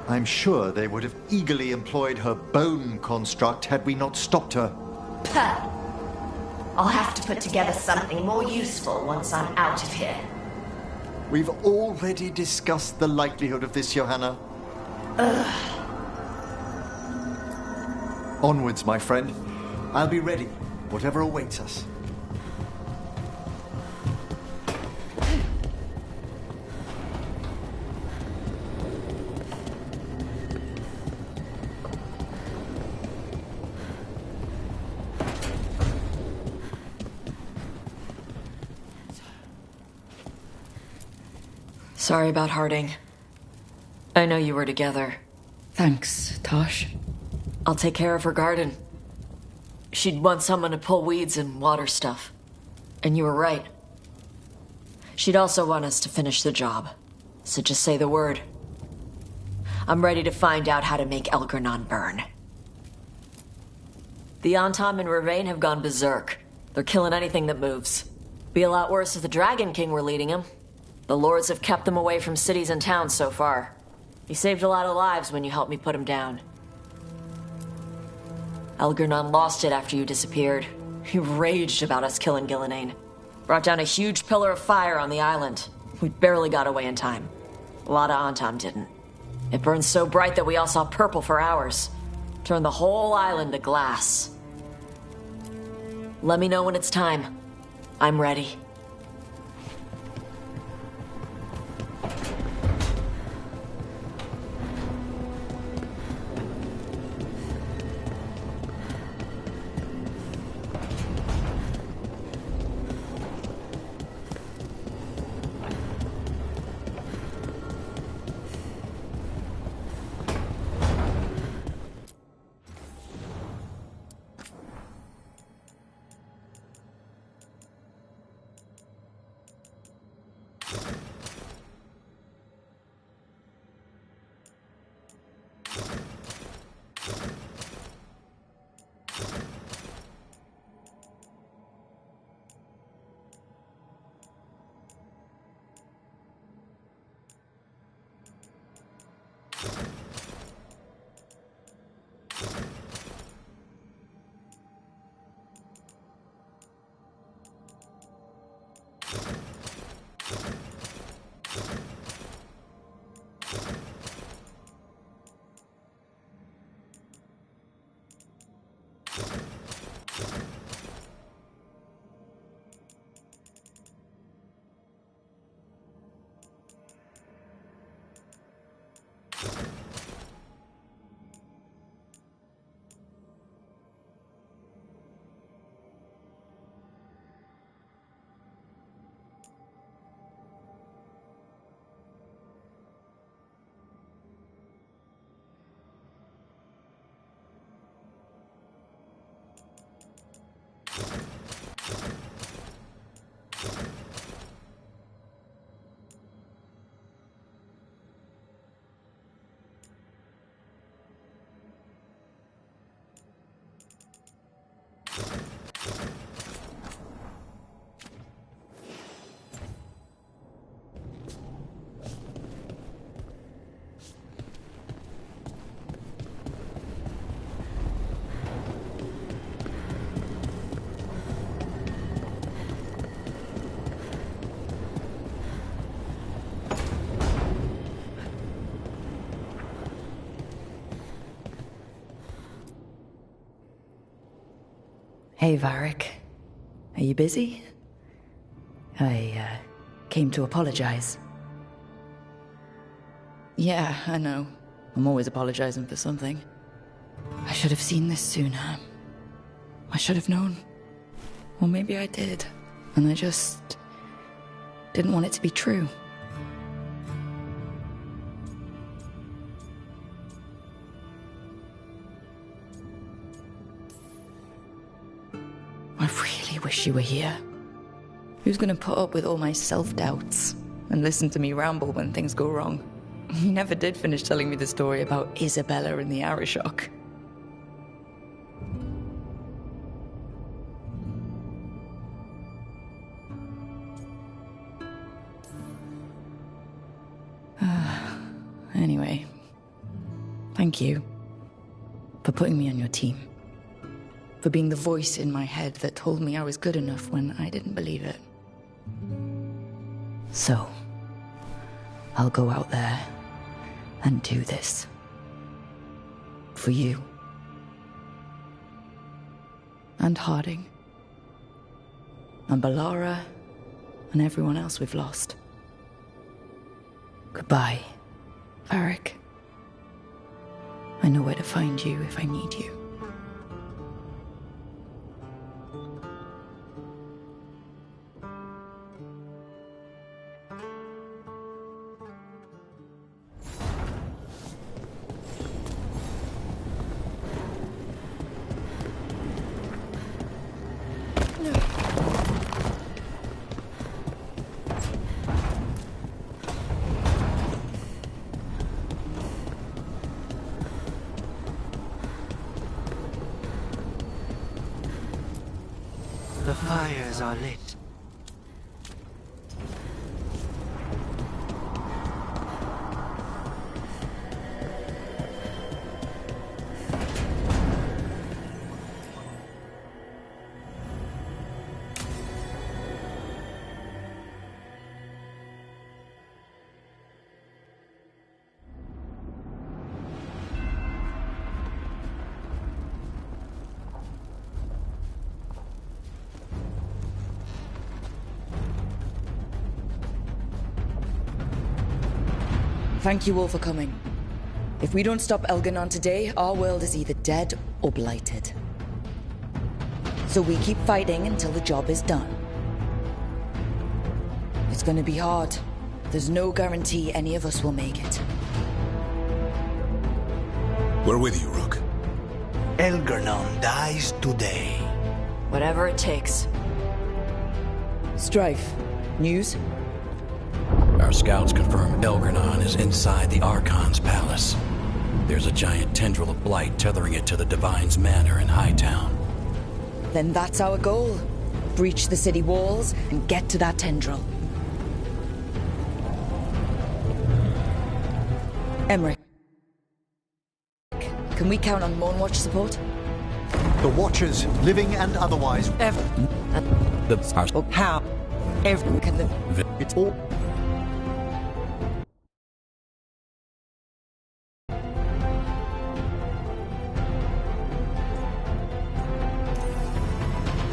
I'm sure they would have eagerly employed her bone construct had we not stopped her. I'll have to put together something more useful once I'm out of here. We've already discussed the likelihood of this, Johanna. Onwards, my friend. I'll be ready, whatever awaits us. Sorry about Harding. I know you were together. Thanks, Tosh. I'll take care of her garden. She'd want someone to pull weeds and water stuff. And you were right. She'd also want us to finish the job. So just say the word. I'm ready to find out how to make Elgranon burn. The Antam and Ravain have gone berserk. They're killing anything that moves. Be a lot worse if the Dragon King were leading them. The lords have kept them away from cities and towns so far. You saved a lot of lives when you helped me put him down. Elgranon lost it after you disappeared. He raged about us killing Gillenane. Brought down a huge pillar of fire on the island. We barely got away in time. A lot of Antam didn't. It burned so bright that we all saw purple for hours. Turned the whole island to glass. Let me know when it's time. I'm ready. Hey, Varric. Are you busy? I came to apologize. Yeah, I know. I'm always apologizing for something. I should have seen this sooner. I should have known. Or maybe I did, and I just didn't want it to be true. I really wish you were here. Who's gonna put up with all my self-doubts and listen to me ramble when things go wrong? You never did finish telling me the story about Isabella and the Arishok. Anyway, thank you for putting me on your team. For being the voice in my head that told me I was good enough when I didn't believe it. So, I'll go out there and do this. For you. And Harding. And Balara. And everyone else we've lost. Goodbye, Varric. I know where to find you if I need you. The fires are lit. Thank you all for coming. If we don't stop Elganon today, our world is either dead or blighted. So we keep fighting until the job is done. It's gonna be hard. There's no guarantee any of us will make it. We're with you, Rook. Elganon dies today. Whatever it takes. Strife. News? Our scouts confirm Elganon is inside the Archon's palace. There's a giant tendril of blight tethering it to the Divine's manor in Hightown. Then that's our goal. Breach the city walls and get to that tendril. Emmerich. Can we count on Moonwatch support? The Watchers, living and otherwise. How? Can the... It's all...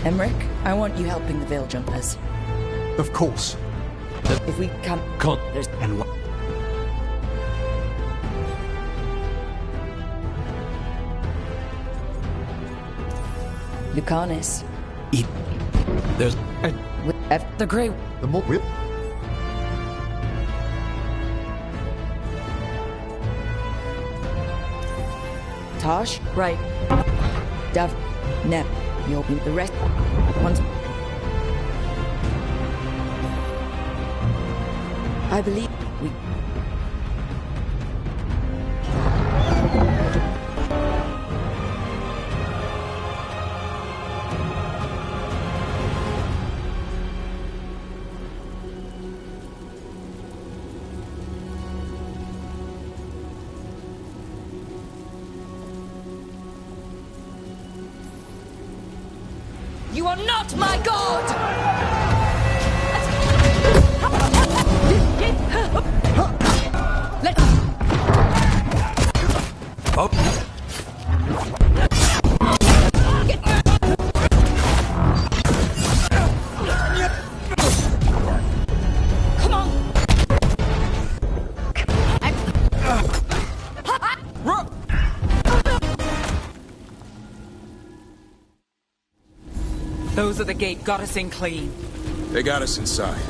Emmerich, I want you helping the Veil Jumpers. Of course. If we can... There's... And what? Lucanis. There's... The Grey... The more... Whip. Tosh? Right. Dav... Nep. You'll be the rest... Once... I believe we... You are not my god! Oh. Come on! Those at the gate got us in clean. They got us inside.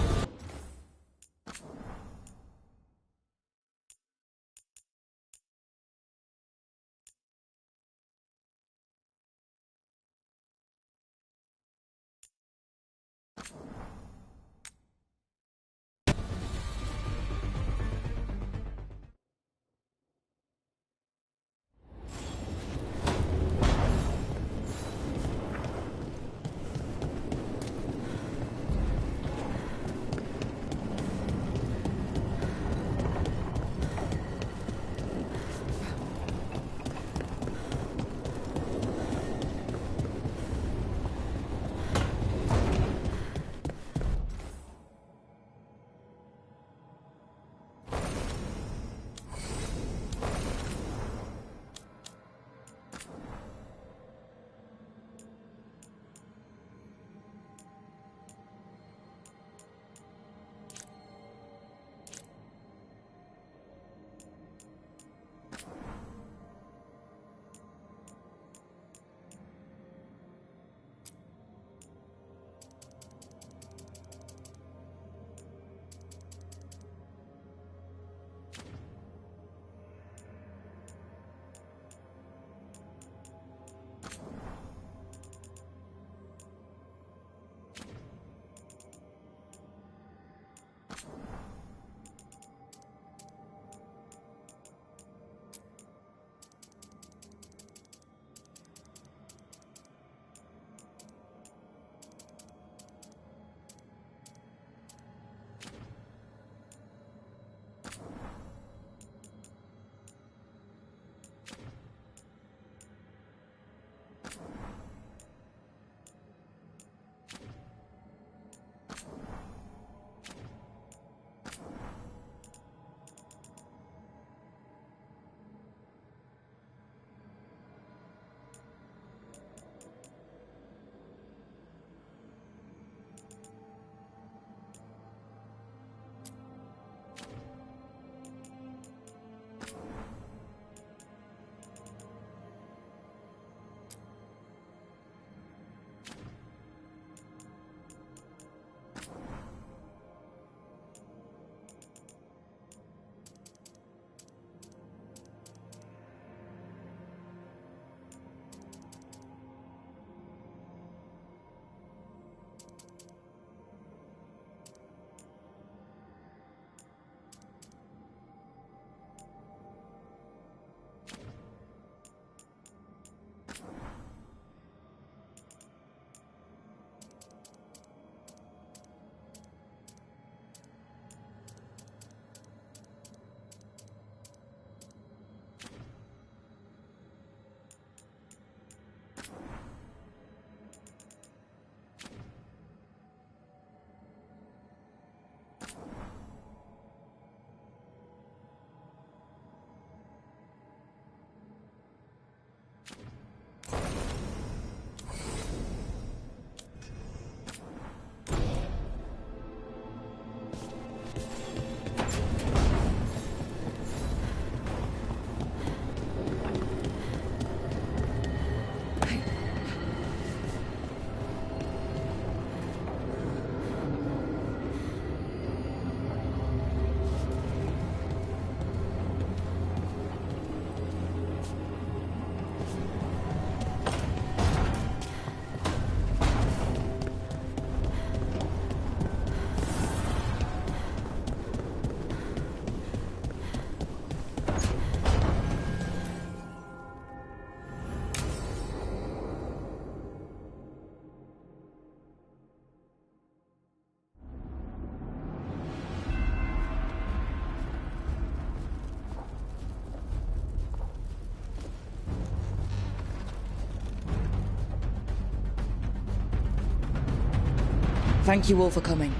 Thank you all for coming.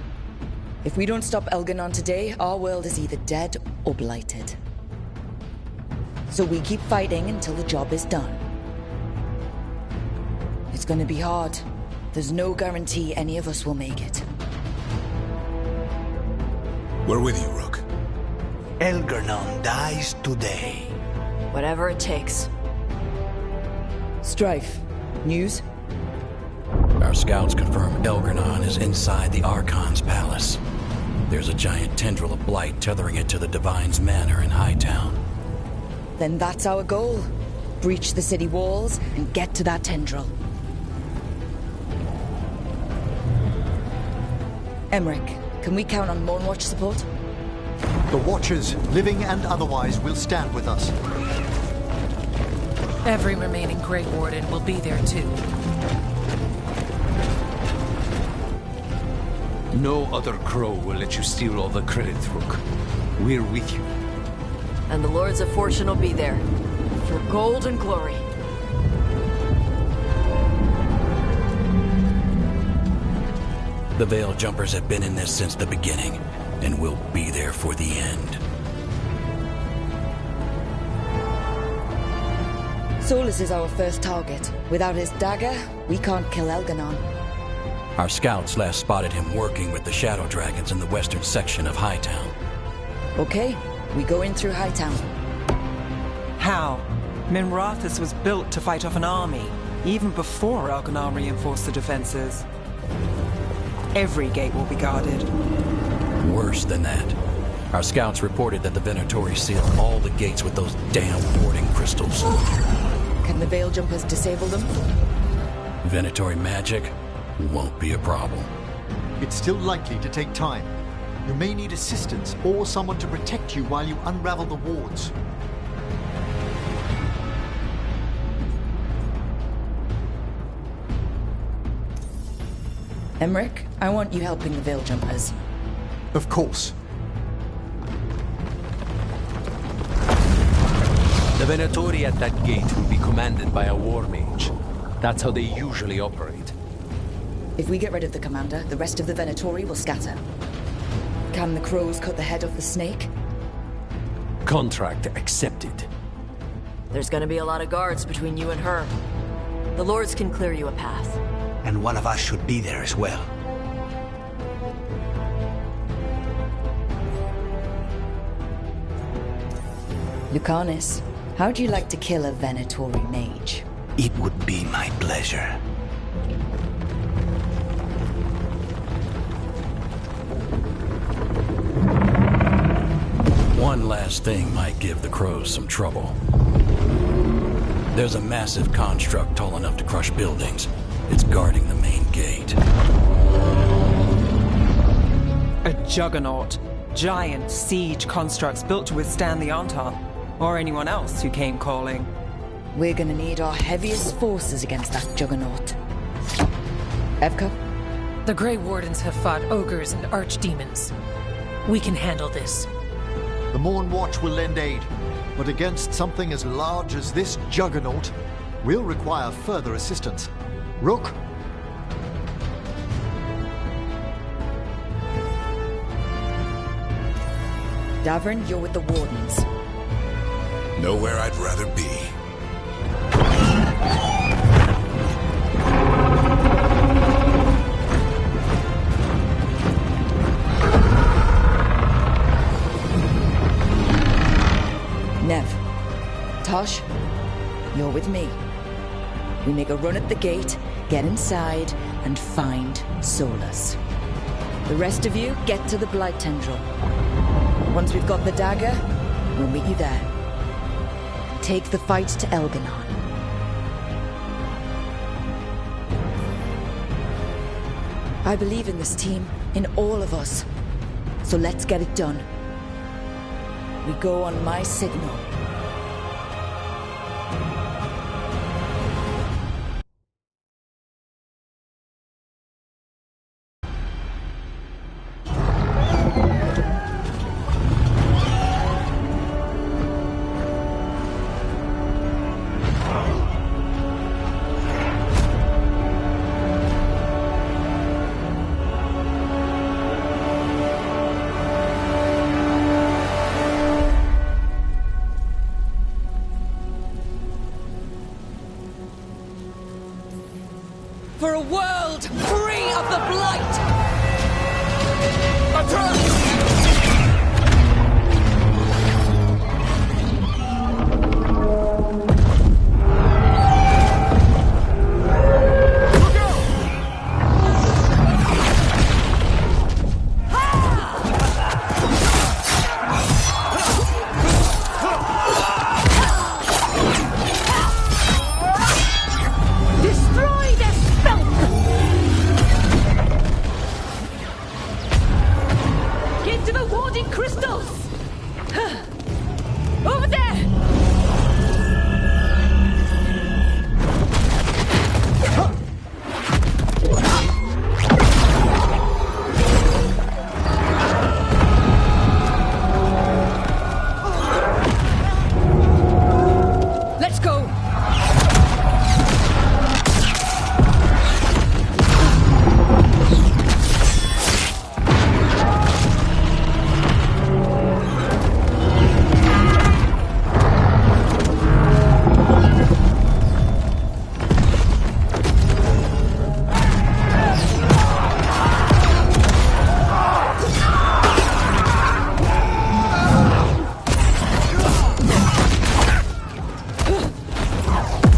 If we don't stop Elganon today, our world is either dead or blighted. So we keep fighting until the job is done. It's gonna be hard. There's no guarantee any of us will make it. We're with you, Rook. Elganon dies today. Whatever it takes. Strife, news? Our scouts confirm Elganon is inside the Archon's palace. There's a giant tendril of blight tethering it to the Divine's manor in Hightown. Then that's our goal. Breach the city walls and get to that tendril. Emmerich, can we count on Moonwatch support? The Watchers, living and otherwise, will stand with us. Every remaining Grey Warden will be there too. No other crow will let you steal all the credit, Rook. We're with you. And the Lords of Fortune will be there. For gold and glory. The Veil Jumpers have been in this since the beginning, and will be there for the end. Solus is our first target. Without his dagger, we can't kill Elganon. Our scouts last spotted him working with the Shadow Dragons in the western section of Hightown. Okay, we go in through Hightown. How? Minrathus was built to fight off an army, even before Elganon reinforced the defenses. Every gate will be guarded. Worse than that. Our scouts reported that the Venatori sealed all the gates with those damn warding crystals. Can the Veil Jumpers disable them? Venatori magic won't be a problem. It's still likely to take time. You may need assistance or someone to protect you while you unravel the wards. Emmerich, I want you helping the Veil Jumpers. Of course. The Venatori at that gate will be commanded by a war mage. That's how they usually operate. If we get rid of the commander, the rest of the Venatori will scatter. Can the crows cut the head off the snake? Contract accepted. There's gonna be a lot of guards between you and her. The Lords can clear you a path. And one of us should be there as well. Lucanus, how'd you like to kill a Venatori mage? It would be my pleasure. One last thing might give the crows some trouble. There's a massive construct tall enough to crush buildings. It's guarding the main gate. A juggernaut. Giant siege constructs built to withstand the Antar. Or anyone else who came calling. We're gonna need our heaviest forces against that juggernaut. Evka? The Grey Wardens have fought ogres and archdemons. We can handle this. The Morn Watch will lend aid, but against something as large as this juggernaut, we'll require further assistance. Rook? Davern, you're with the Wardens. Nowhere I'd rather be. Nev. Tosh, you're with me. We make a run at the gate, get inside, and find Solus. The rest of you, get to the Blight Tendril. Once we've got the dagger, we'll meet you there. Take the fight to Elganon. I believe in this team, in all of us. So let's get it done. We go on my signal. For a world free of the Blight! Attack!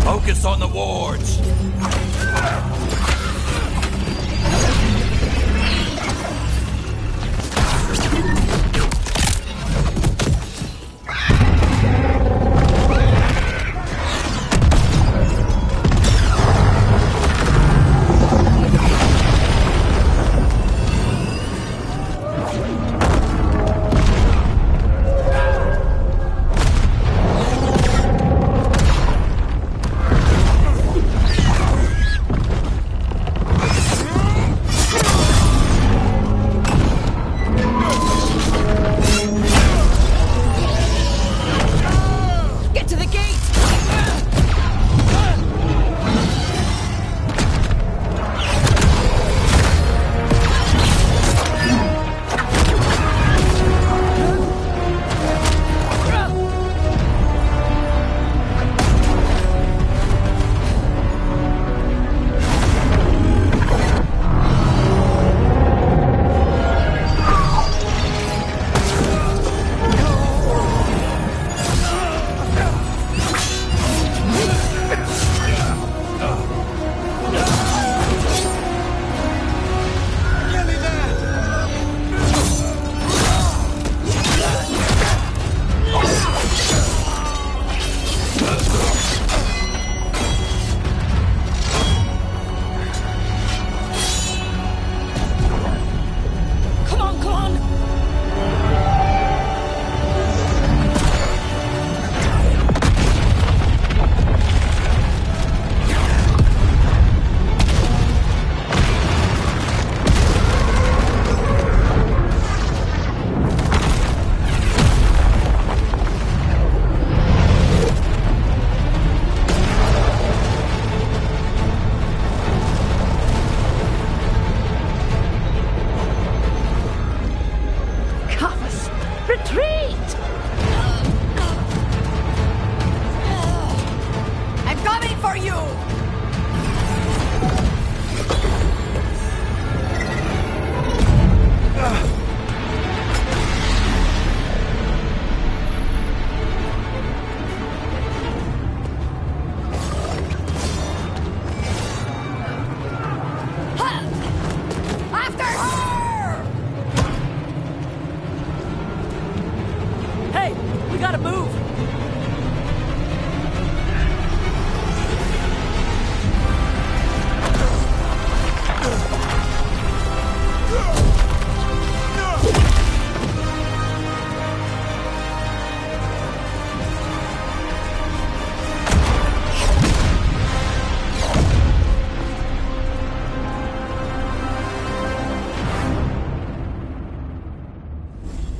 Focus on the wards!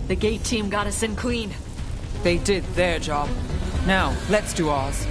The gate team got us in clean. They did their job. Now, let's do ours.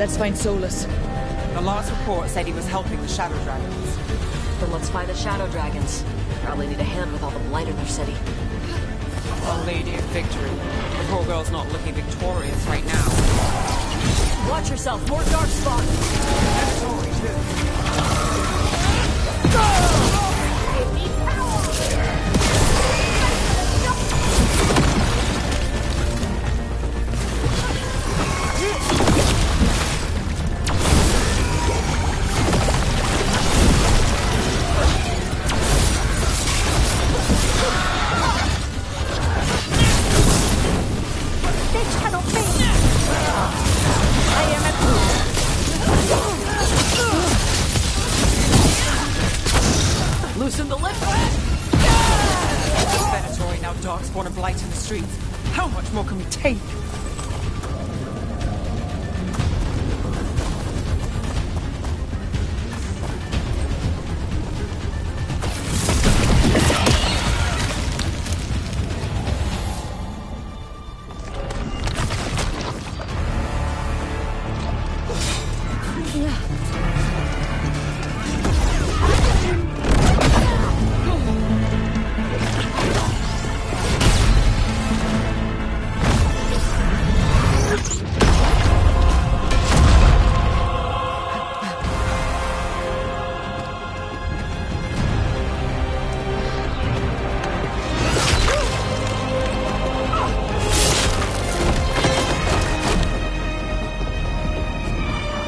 Let's find Solus. The last report said he was helping the Shadow Dragons. Then let's find the Shadow Dragons. Probably need a hand with all the blight in their city. Our Lady of Victory. The poor girl's not looking victorious right now. Watch yourself, more dark spot! Loosen the lift! Venatori, now darkspawn and blight in the streets. How much more can we take?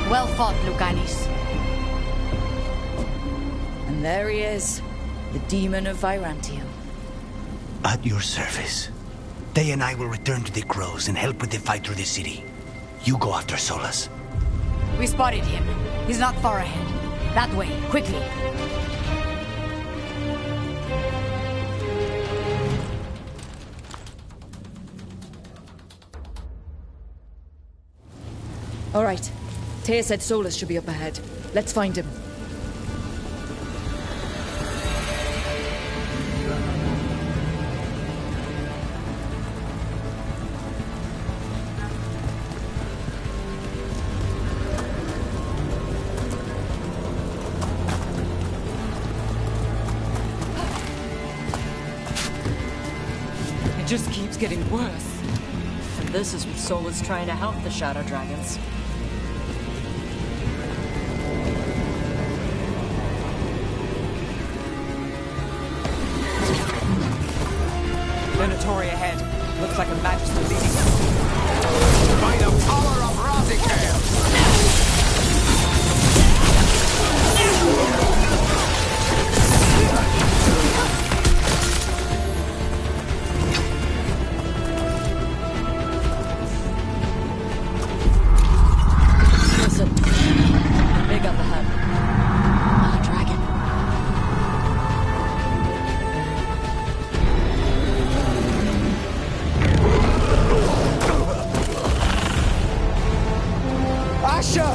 Well fought, Lucanis. And there he is, the demon of Virantium. At your service. They and I will return to the Crows and help with the fight through the city. You go after Solus. We spotted him. He's not far ahead. That way, quickly. All right. Taya said Solus should be up ahead. Let's find him. It just keeps getting worse. And this is with Solus trying to help the Shadow Dragons. Venatori ahead. Looks like a Magister leading us. By the power of Razikale! Listen. Big up ahead. A dragon. Asher!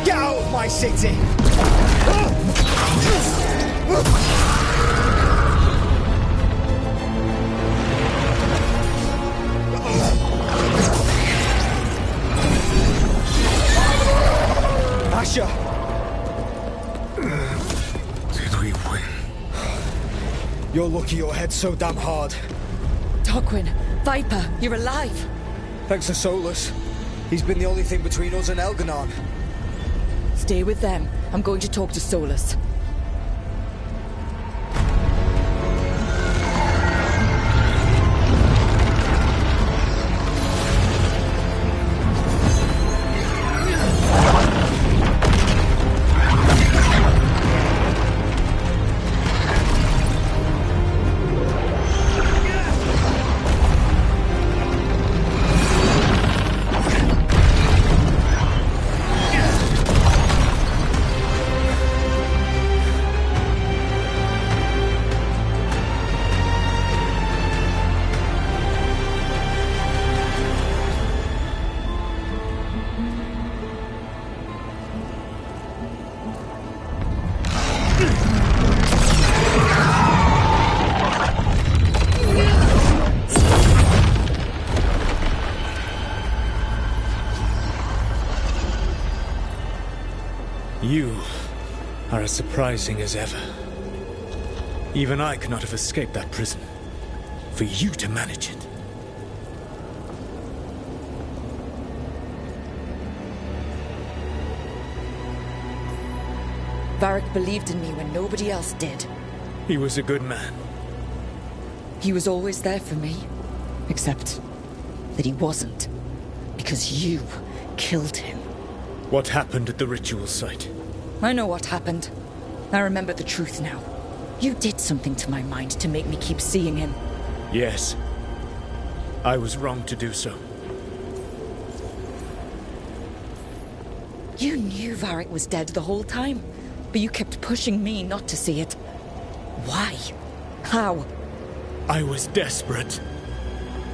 Get out of my city! Asher! Did we win? You're lucky your head's so damn hard. Tarquin, Viper, you're alive. Thanks to Solus. He's been the only thing between us and Elganon. Stay with them. I'm going to talk to Solus. are as surprising as ever. Even I could not have escaped that prison. For you to manage it. Varric believed in me when nobody else did. He was a good man. He was always there for me. Except that he wasn't. Because you killed him. What happened at the ritual site? I know what happened. I remember the truth now. You did something to my mind to make me keep seeing him. Yes. I was wrong to do so. You knew Varric was dead the whole time, but you kept pushing me not to see it. Why? How? I was desperate.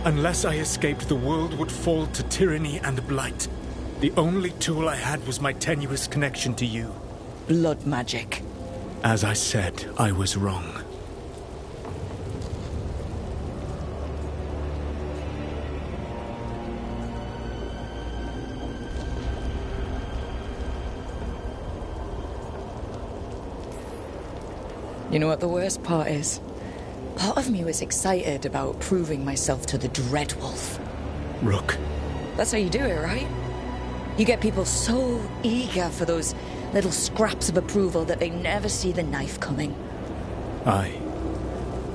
Unless I escaped, the world would fall to tyranny and blight. The only tool I had was my tenuous connection to you. Blood magic. As I said, I was wrong. You know what the worst part is? Part of me was excited about proving myself to the Dreadwolf. Rook. That's how you do it, right? You get people so eager for those little scraps of approval that they never see the knife coming. I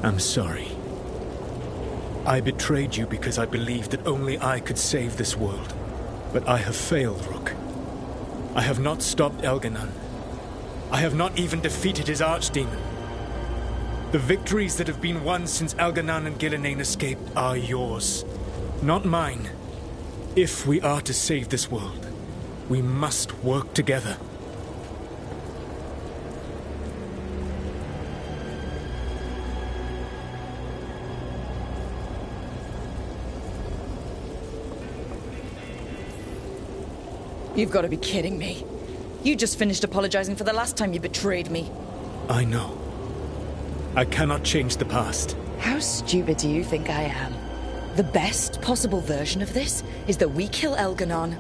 am sorry. I betrayed you because I believed that only I could save this world. But I have failed, Rook. I have not stopped Elganon. I have not even defeated his archdemon. The victories that have been won since Elganon and Gillenane escaped are yours, not mine. If we are to save this world, we must work together. You've got to be kidding me. You just finished apologizing for the last time you betrayed me. I know. I cannot change the past. How stupid do you think I am? The best possible version of this is that we kill Elganon,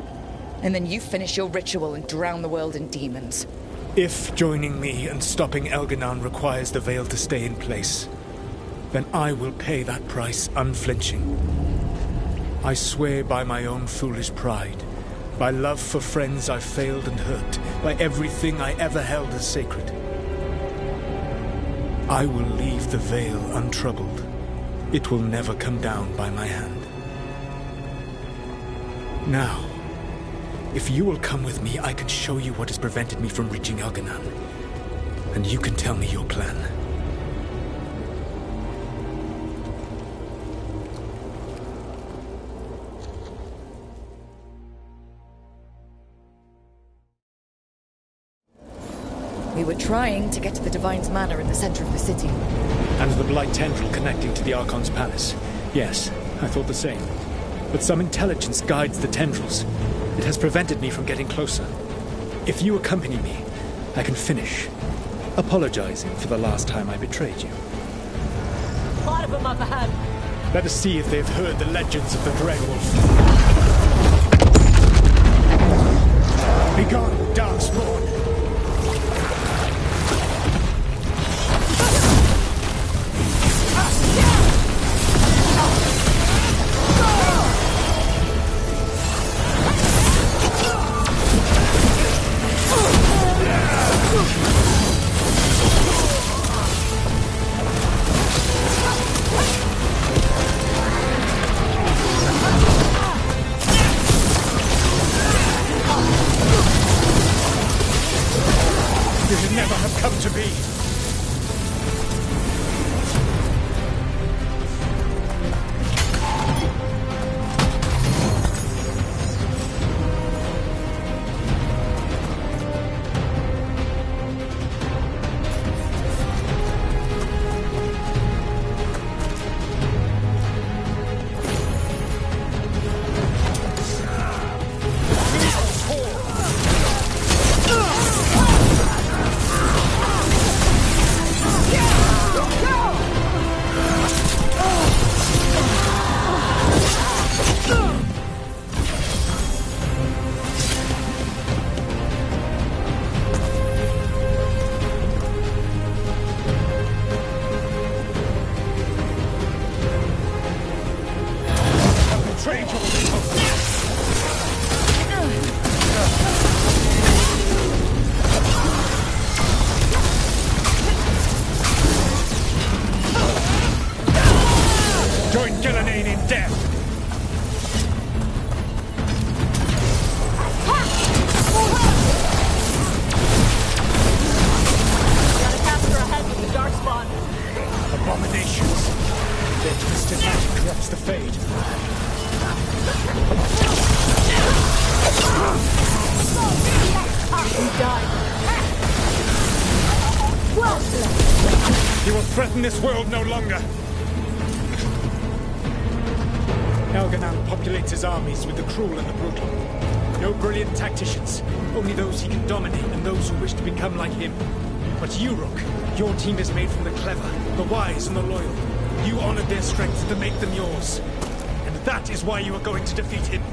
and then you finish your ritual and drown the world in demons. If joining me and stopping Elganon requires the veil to stay in place, then I will pay that price unflinching. I swear by my own foolish pride, by love for friends I've failed and hurt, by everything I ever held as sacred. I will leave the veil untroubled. It will never come down by my hand. Now, if you will come with me, I can show you what has prevented me from reaching Elganon. And you can tell me your plan. We were trying to get to the Divine's Manor in the center of the city. And the Blight Tendril connecting to the Archon's palace. Yes, I thought the same. But some intelligence guides the tendrils. It has prevented me from getting closer. If you accompany me, I can finish apologizing for the last time I betrayed you. A lot of them up ahead. Let us see if they've heard the legends of the Dreadwolf. Begone, Darkspawn! This should never have come to be. threaten this world no longer. Elganan populates his armies with the cruel and the brutal. No brilliant tacticians, only those he can dominate and those who wish to become like him. But you, Rook, your team is made from the clever, the wise, and the loyal. You honored their strengths to make them yours. And that is why you are going to defeat him.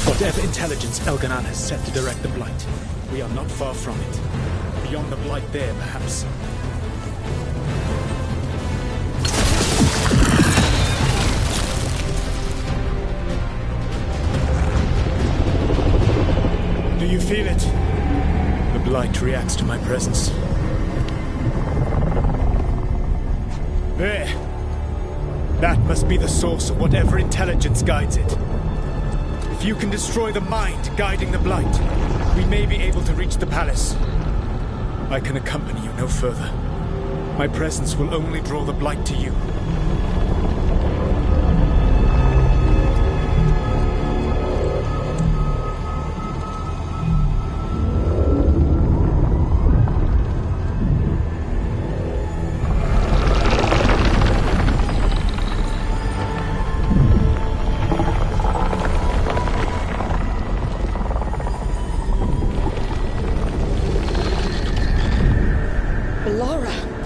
Whatever intelligence Elganan has set to direct the Blight, we are not far from it. Beyond the Blight there, perhaps. Do you feel it? The Blight reacts to my presence. There. That must be the source of whatever intelligence guides it. If you can destroy the mind guiding the Blight, we may be able to reach the palace. I can accompany you no further. My presence will only draw the Blight to you.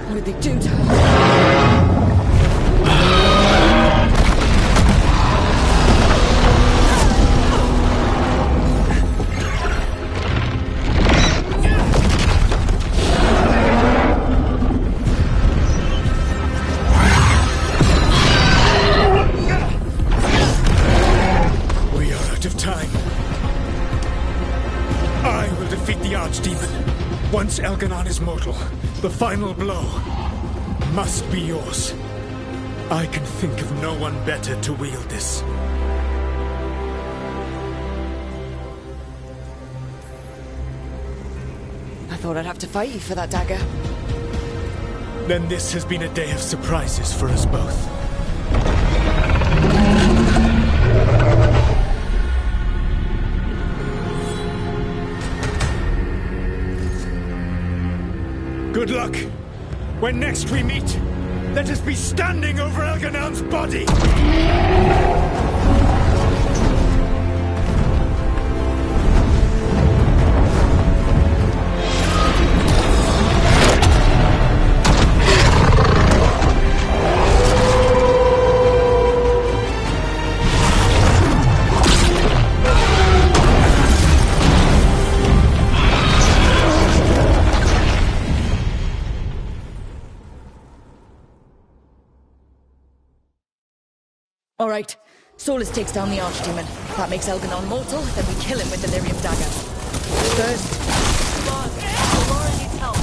What did they do to her? We are out of time. I will defeat the Archdemon. Once Elganan is mortal, the final blow must be yours. I can think of no one better to wield this. I thought I'd have to fight you for that dagger. Then this has been a day of surprises for us both. Good luck. When next we meet, let us be standing over Elganan's body! All right. Solus takes down the Archdemon. That makes Elganan mortal, then we kill him with the Lyrium dagger. First... Come on. Laura needs help.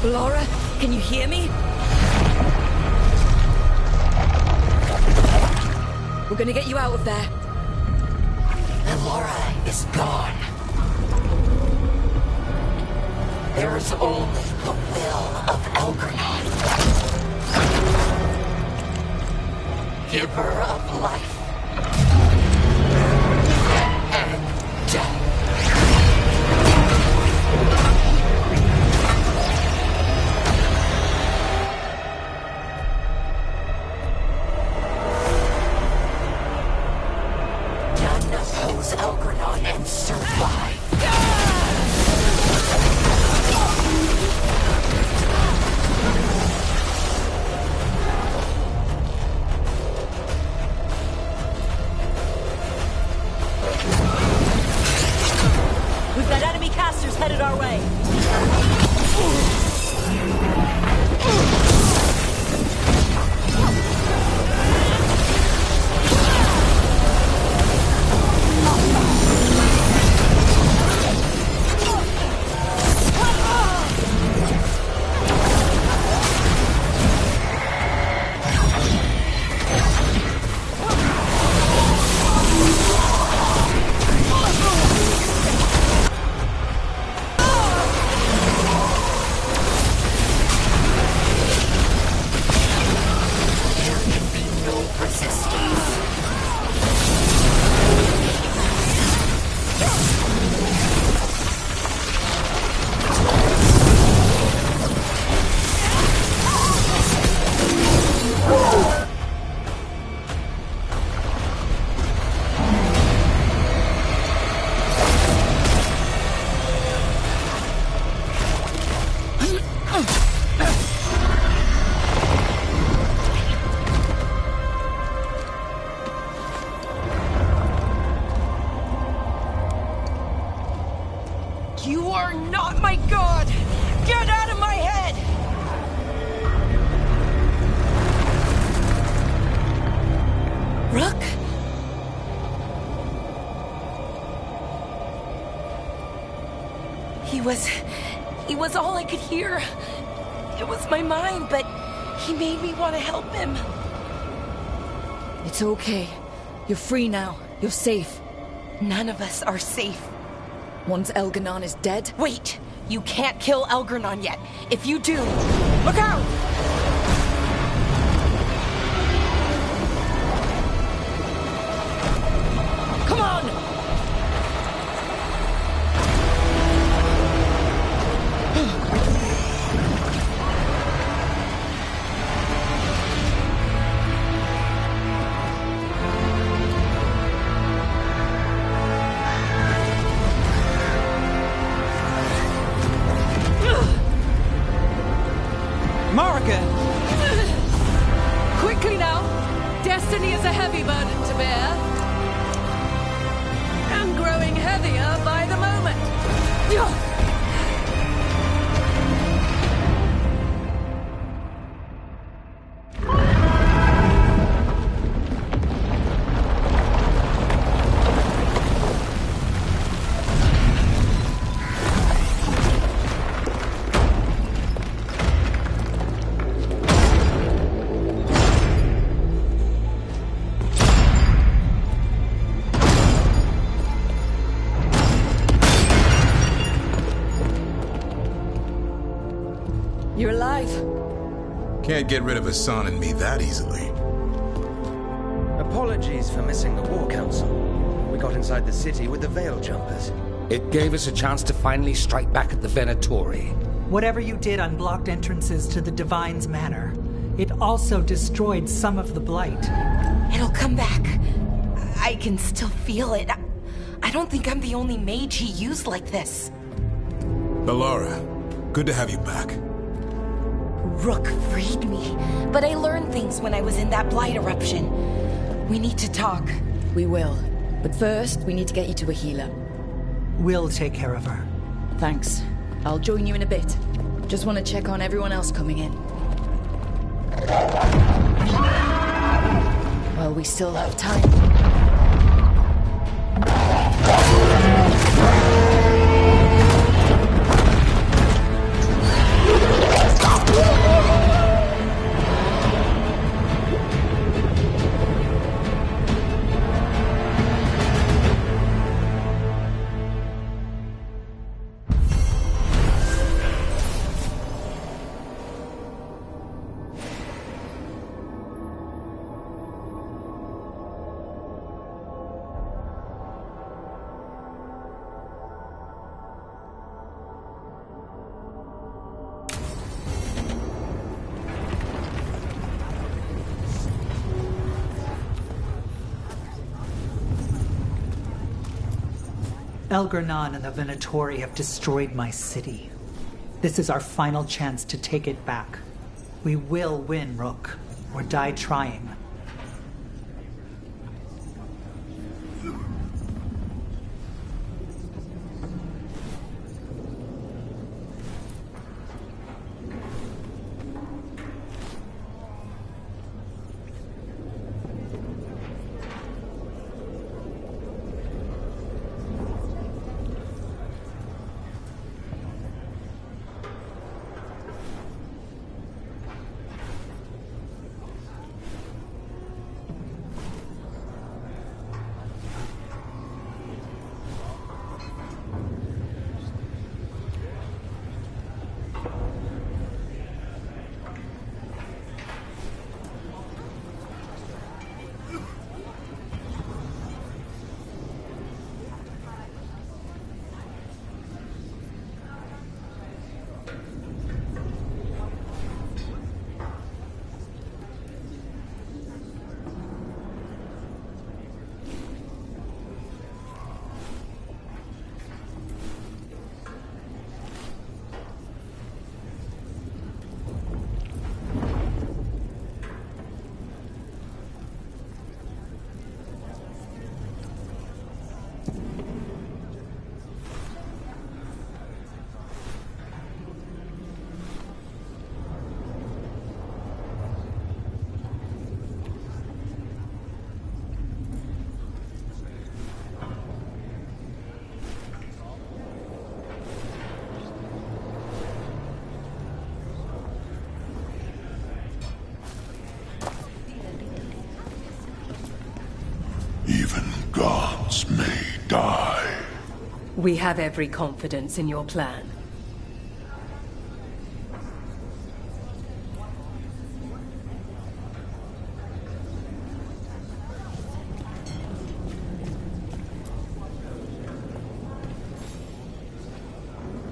Laura, can you hear me? We're gonna get you out of there. Laura is gone. There is only the will of Elgranon. Giver of life. And death. None oppose Elgranon. and survive. We've got enemy casters headed our way. You are not my god! Get out of my head! Rook? He was all I could hear. It was my mind, but he made me want to help him. It's okay. You're free now. You're safe. None of us are safe. Once Elganon is dead? Wait! You can't kill Elgranon yet. If you do, look out! Come on! Quickly now! Destiny is a heavy burden to bear. And growing heavier by the moment. You're alive. Can't get rid of Hassan and me that easily. Apologies for missing the War Council. We got inside the city with the Veil Jumpers. It gave us a chance to finally strike back at the Venatori. Whatever you did unblocked entrances to the Divine's Manor. It also destroyed some of the Blight. It'll come back. I can still feel it. I don't think I'm the only mage he used like this. Bellara, good to have you back. Rook freed me, but I learned things when I was in that Blight eruption. We need to talk. We will. But first, we need to get you to a healer. We'll take care of her. Thanks. I'll join you in a bit. Just want to check on everyone else coming in. Well, we still have time. Elgar'nan and the Venatori have destroyed my city. This is our final chance to take it back. We will win, Rook, or die trying. Even gods may die. We have every confidence in your plan.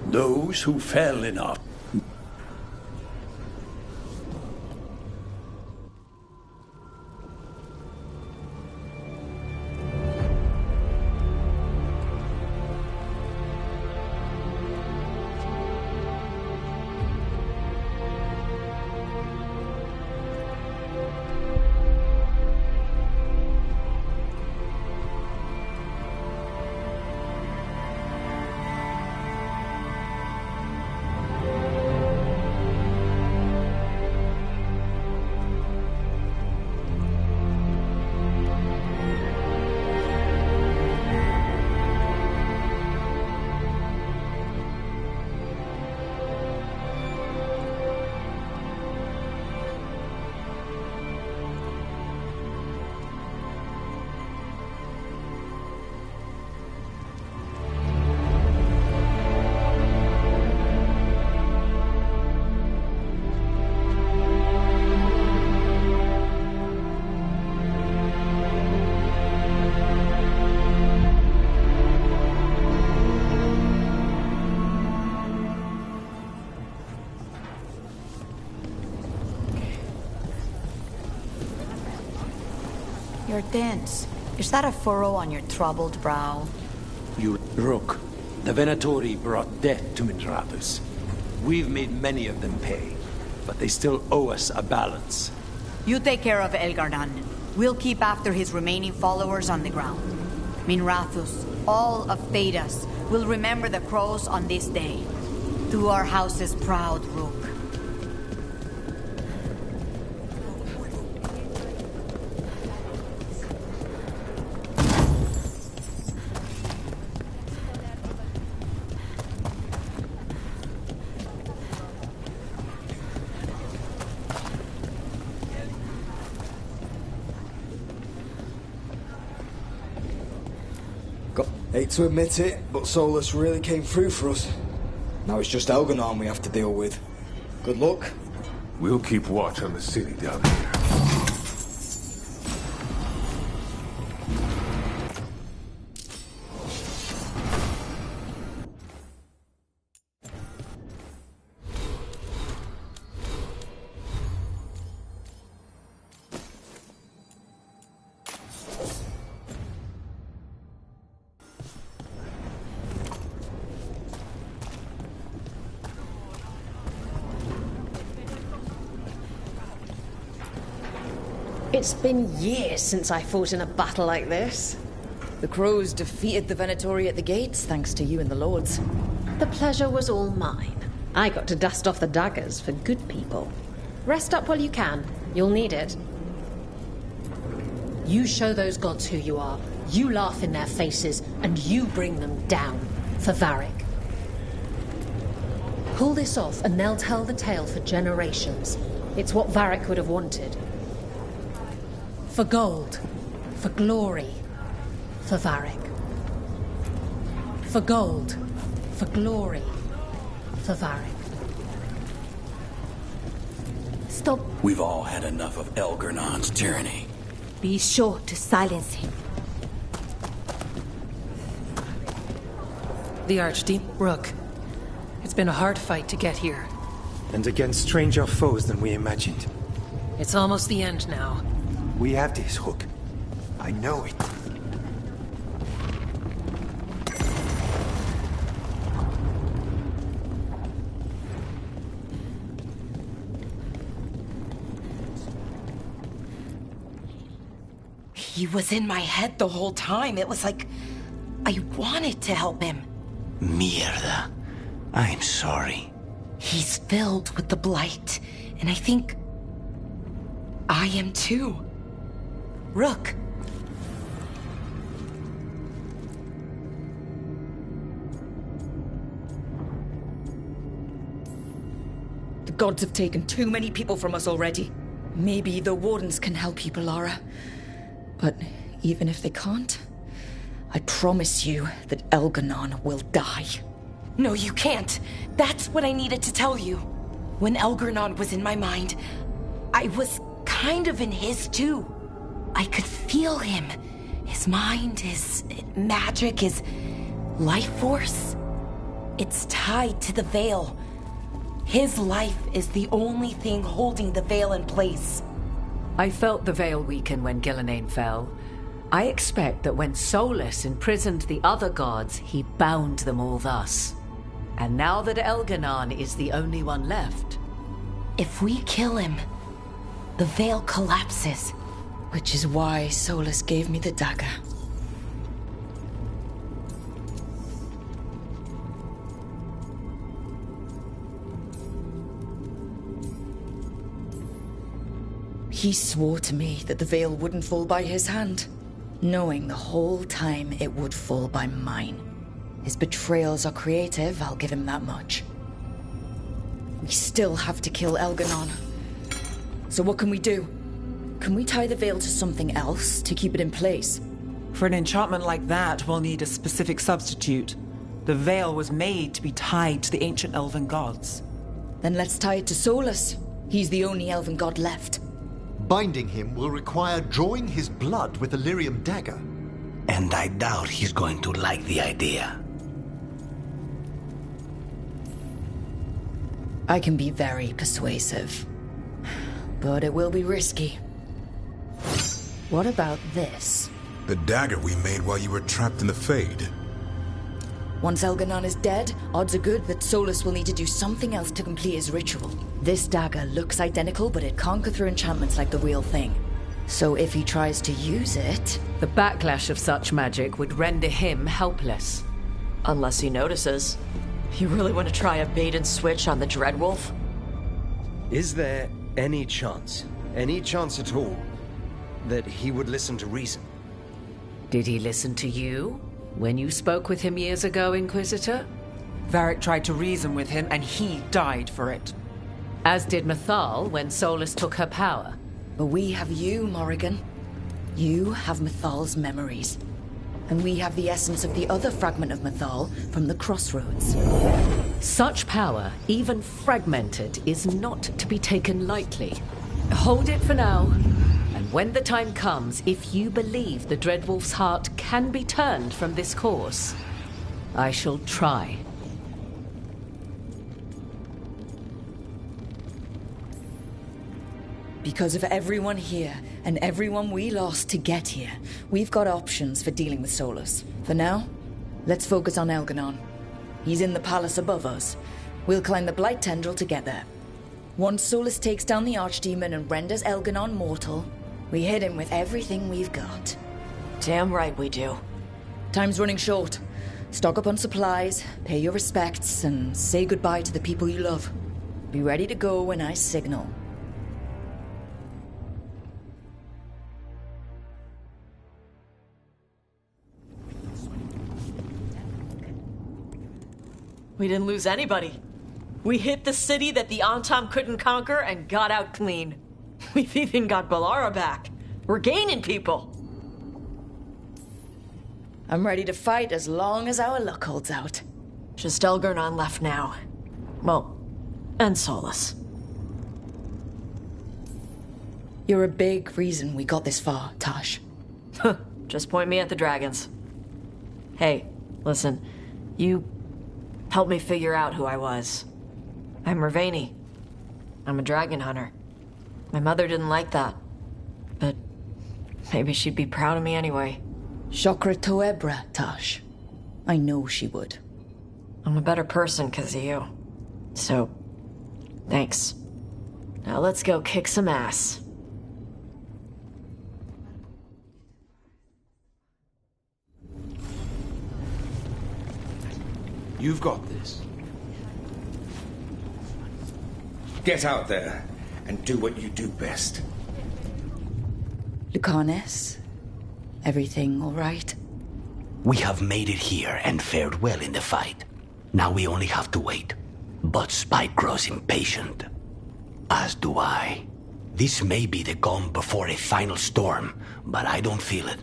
Those who fell in our... You're tense. Is that a furrow on your troubled brow? You Rook. The Venatori brought death to Minrathus. We've made many of them pay, but they still owe us a balance. You take care of Elgar'nan. We'll keep after his remaining followers on the ground. Minrathus, all of Thedas, will remember the crows on this day. To our house's proud Rook. Hate to admit it, but Solus really came through for us. Now it's just Elgar'nan we have to deal with. Good luck. We'll keep watch on the city down here. It's been years since I fought in a battle like this. The Crows defeated the Venatori at the gates, thanks to you and the Lords. The pleasure was all mine. I got to dust off the daggers for good people. Rest up while you can. You'll need it. You show those gods who you are. You laugh in their faces, and you bring them down for Varric. Pull this off, and they'll tell the tale for generations. It's what Varric would have wanted. For gold. For glory. For Varric. For gold. For glory. For Varric. Stop. We've all had enough of Elgernon's tyranny. Be sure to silence him. The Archdeep, Rook. It's been a hard fight to get here. And against stranger foes than we imagined. It's almost the end now. We have this, Rook. I know it. He was in my head the whole time. It was like I wanted to help him. Mierda. I'm sorry. He's filled with the blight, and I think I am too. Rook. The gods have taken too many people from us already. Maybe the Wardens can help you, Bellara. But even if they can't, I promise you that Elgar'nan will die. No, you can't. That's what I needed to tell you. When Elgar'nan was in my mind, I was kind of in his too. I could feel him. His mind, his magic, his life force. It's tied to the Veil. His life is the only thing holding the Veil in place. I felt the Veil weaken when Gillenane fell. I expect that when Solus imprisoned the other gods, he bound them all thus. And now that Elgar'nan is the only one left... If we kill him, the Veil collapses. Which is why Solus gave me the dagger. He swore to me that the Veil wouldn't fall by his hand, knowing the whole time it would fall by mine. His betrayals are creative, I'll give him that much. We still have to kill Elgar'nan. So what can we do? Can we tie the Veil to something else to keep it in place? For an enchantment like that, we'll need a specific substitute. The Veil was made to be tied to the ancient elven gods. Then let's tie it to Solus. He's the only elven god left. Binding him will require drawing his blood with the lyrium dagger. And I doubt he's going to like the idea. I can be very persuasive, but it will be risky. What about this? The dagger we made while you were trapped in the Fade. Once Elgar'nan is dead, odds are good that Solus will need to do something else to complete his ritual. This dagger looks identical, but it can't go through enchantments like the real thing. So if he tries to use it... The backlash of such magic would render him helpless. Unless he notices. You really want to try a bait and switch on the Dreadwolf? Is there any chance at all, that he would listen to reason? Did he listen to you when you spoke with him years ago, Inquisitor? Varric tried to reason with him, and he died for it. As did Mythal when Solus took her power. But we have you, Morrigan. You have Mythal's memories. And we have the essence of the other fragment of Mythal from the Crossroads. Such power, even fragmented, is not to be taken lightly. Hold it for now. And when the time comes, if you believe the Dreadwolf's heart can be turned from this course, I shall try. Because of everyone here, and everyone we lost to get here, we've got options for dealing with Solus. For now, let's focus on Elgar'nan. He's in the palace above us. We'll climb the Blight Tendril to get there. Once Solus takes down the Archdemon and renders Elgar'nan mortal, We hit him with everything we've got. Damn right we do. Time's running short. Stock up on supplies, pay your respects, and say goodbye to the people you love. Be ready to go when I signal. We didn't lose anybody. We hit the city that the Antam couldn't conquer and got out clean. We've even got Balara back. We're gaining people. I'm ready to fight as long as our luck holds out. Just Elgarnon left now. Well, and Solus. You're a big reason we got this far, Tash. Just point me at the dragons. Hey, listen. You helped me figure out who I was. I'm Ravani. I'm a dragon hunter. My mother didn't like that. But maybe she'd be proud of me anyway. Chakra Toebra, Tash. I know she would. I'm a better person because of you. So, thanks. Now let's go kick some ass. You've got this. Get out there and do what you do best. Lucanis, everything all right? We have made it here and fared well in the fight. Now we only have to wait. But Spike grows impatient. As do I. This may be the calm before a final storm, but I don't feel it.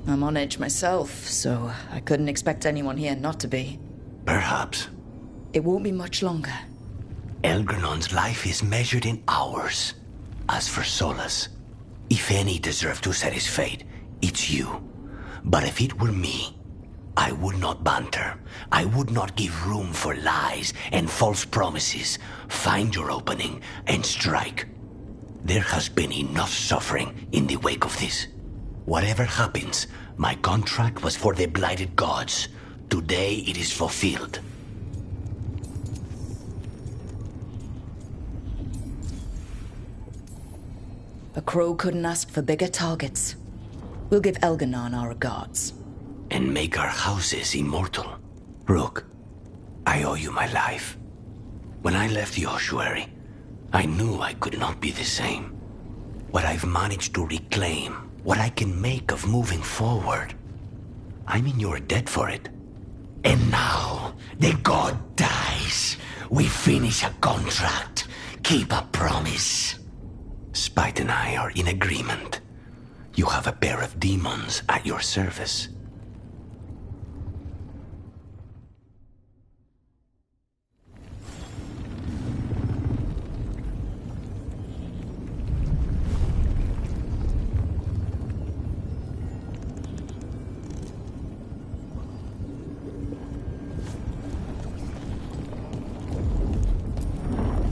I'm on edge myself, so I couldn't expect anyone here not to be. Perhaps. It won't be much longer. Elgernon's life is measured in hours. As for Solus, if any deserve to set his fate, it's you. But if it were me, I would not banter. I would not give room for lies and false promises. Find your opening and strike. There has been enough suffering in the wake of this. Whatever happens, my contract was for the blighted gods. Today it is fulfilled. A crow couldn't ask for bigger targets. We'll give Elgarnon our regards. And make our houses immortal. Rook, I owe you my life. When I left the ossuary, I knew I could not be the same. What I've managed to reclaim, what I can make of moving forward, I'm in your debt for it. And now, the god dies. We finish a contract, keep a promise. Spite and I are in agreement. You have a pair of demons at your service.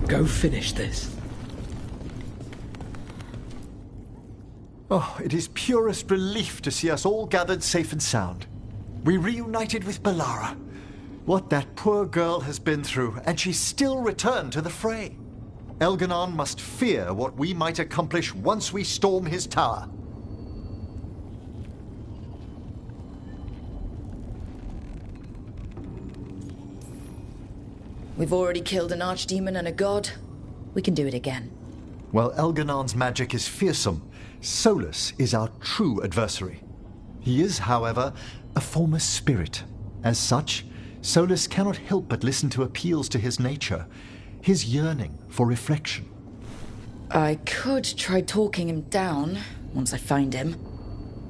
Go finish this. Oh, it is purest relief to see us all gathered safe and sound. We reunited with Balara. What that poor girl has been through, and she still returned to the fray. Elgarnon must fear what we might accomplish once we storm his tower. We've already killed an archdemon and a god. We can do it again. While Elgarnon's magic is fearsome, Solus is our true adversary. He is, however, a former spirit. As such, Solus cannot help but listen to appeals to his nature, his yearning for reflection. I could try talking him down once I find him.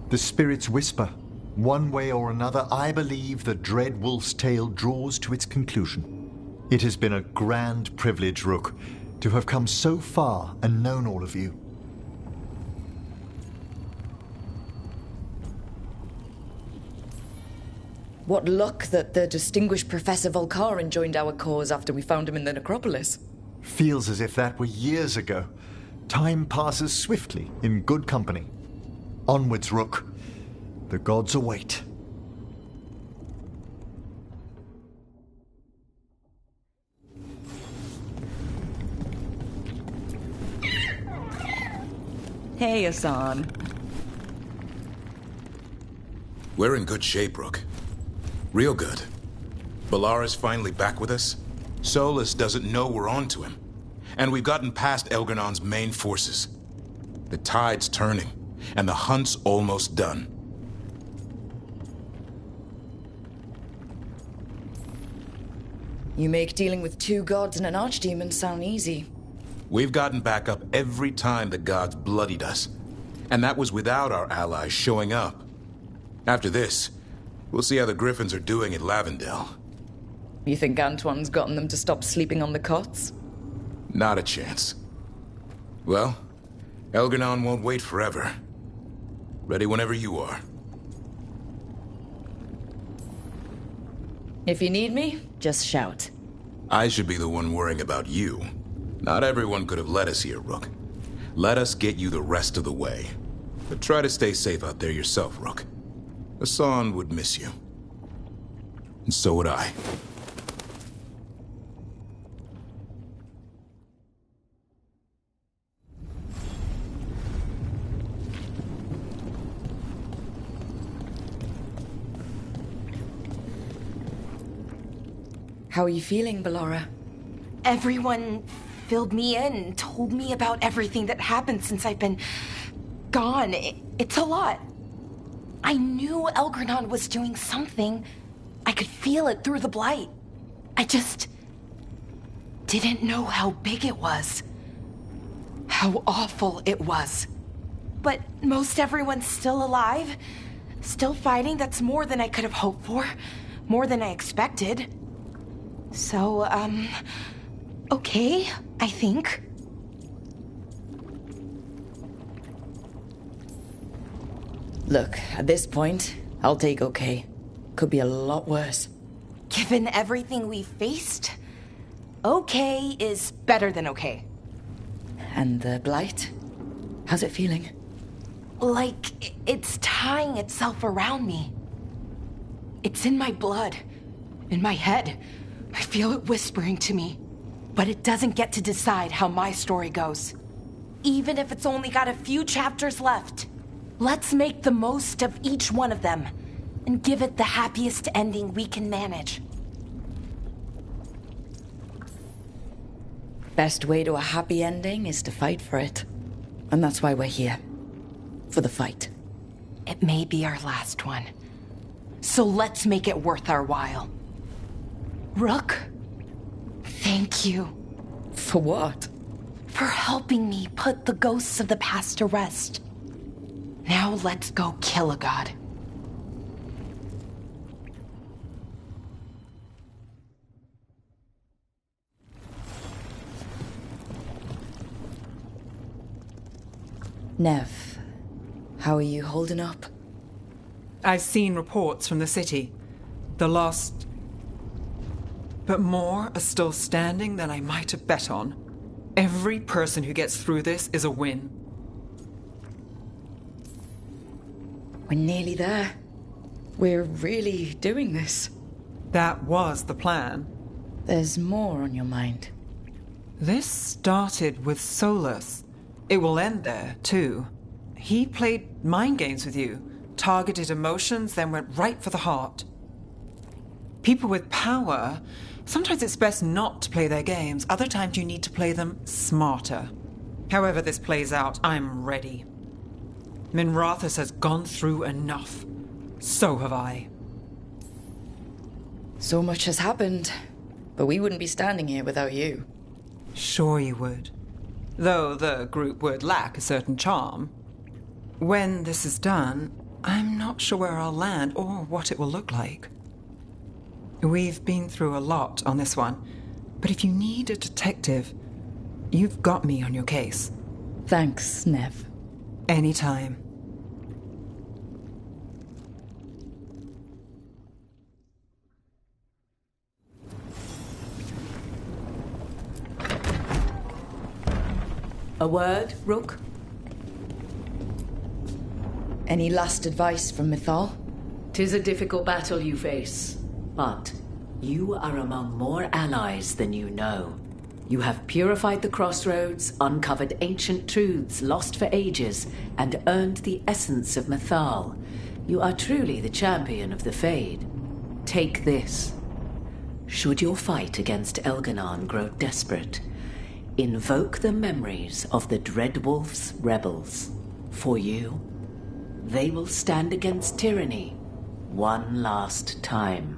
The spirits whisper. One way or another, I believe the dread wolf's tale draws to its conclusion. It has been a grand privilege, Rook, to have come so far and known all of you. What luck that the distinguished Professor Volcarin joined our cause after we found him in the necropolis. Feels as if that were years ago. Time passes swiftly in good company. Onwards, Rook. The gods await. Hey, Hassan. We're in good shape, Rook. Real good. Balara's finally back with us. Solus doesn't know we're onto him. And we've gotten past Elgernon's main forces. The tide's turning, and the hunt's almost done. You make dealing with 2 gods and an archdemon sound easy. We've gotten back up every time the gods bloodied us. And that was without our allies showing up. After this, we'll see how the Griffins are doing at Lavendel. You think Antoine's gotten them to stop sleeping on the cots? Not a chance. Well, Elgernon won't wait forever. Ready whenever you are. If you need me, just shout. I should be the one worrying about you. Not everyone could have led us here, Rook. Let us get you the rest of the way. But try to stay safe out there yourself, Rook. Hassan would miss you. And so would I. How are you feeling, Balara? Everyone filled me in, told me about everything that happened since I've been gone. It's a lot. I knew Elgernon was doing something. I could feel it through the blight. I just didn't know how big it was. How awful it was. But most everyone's still alive. Still fighting. That's more than I could have hoped for. More than I expected. So, okay, I think. Look, at this point, I'll take okay. Could be a lot worse. Given everything we've faced, okay is better than okay. And the blight? How's it feeling? Like it's tying itself around me. It's in my blood, in my head. I feel it whispering to me. But it doesn't get to decide how my story goes. Even if it's only got a few chapters left. Let's make the most of each one of them and give it the happiest ending we can manage. Best way to a happy ending is to fight for it. And that's why we're here. For the fight. It may be our last one. So let's make it worth our while. Rook, thank you. For what? For helping me put the ghosts of the past to rest. Now let's go kill a god. Nev, how are you holding up? I've seen reports from the city. The lost... But more are still standing than I might have bet on. Every person who gets through this is a win. We're nearly there. We're really doing this. That was the plan. There's more on your mind. This started with Solus. It will end there, too. He played mind games with you, targeted emotions, then went right for the heart. People with power, sometimes it's best not to play their games. Other times you need to play them smarter. However this plays out, I'm ready. Minrathous has gone through enough. So have I. So much has happened, but we wouldn't be standing here without you. Sure you would. Though the group would lack a certain charm. When this is done, I'm not sure where I'll land or what it will look like. We've been through a lot on this one, but if you need a detective, you've got me on your case. Thanks, Nev. Anytime. A word, Rook? Any last advice from Mythal? 'Tis a difficult battle you face, but you are among more allies than you know. You have purified the crossroads, uncovered ancient truths lost for ages, and earned the essence of Mythal. You are truly the champion of the Fade. Take this. Should your fight against Elganon grow desperate, invoke the memories of the Dreadwolf's rebels. For you, they will stand against tyranny one last time.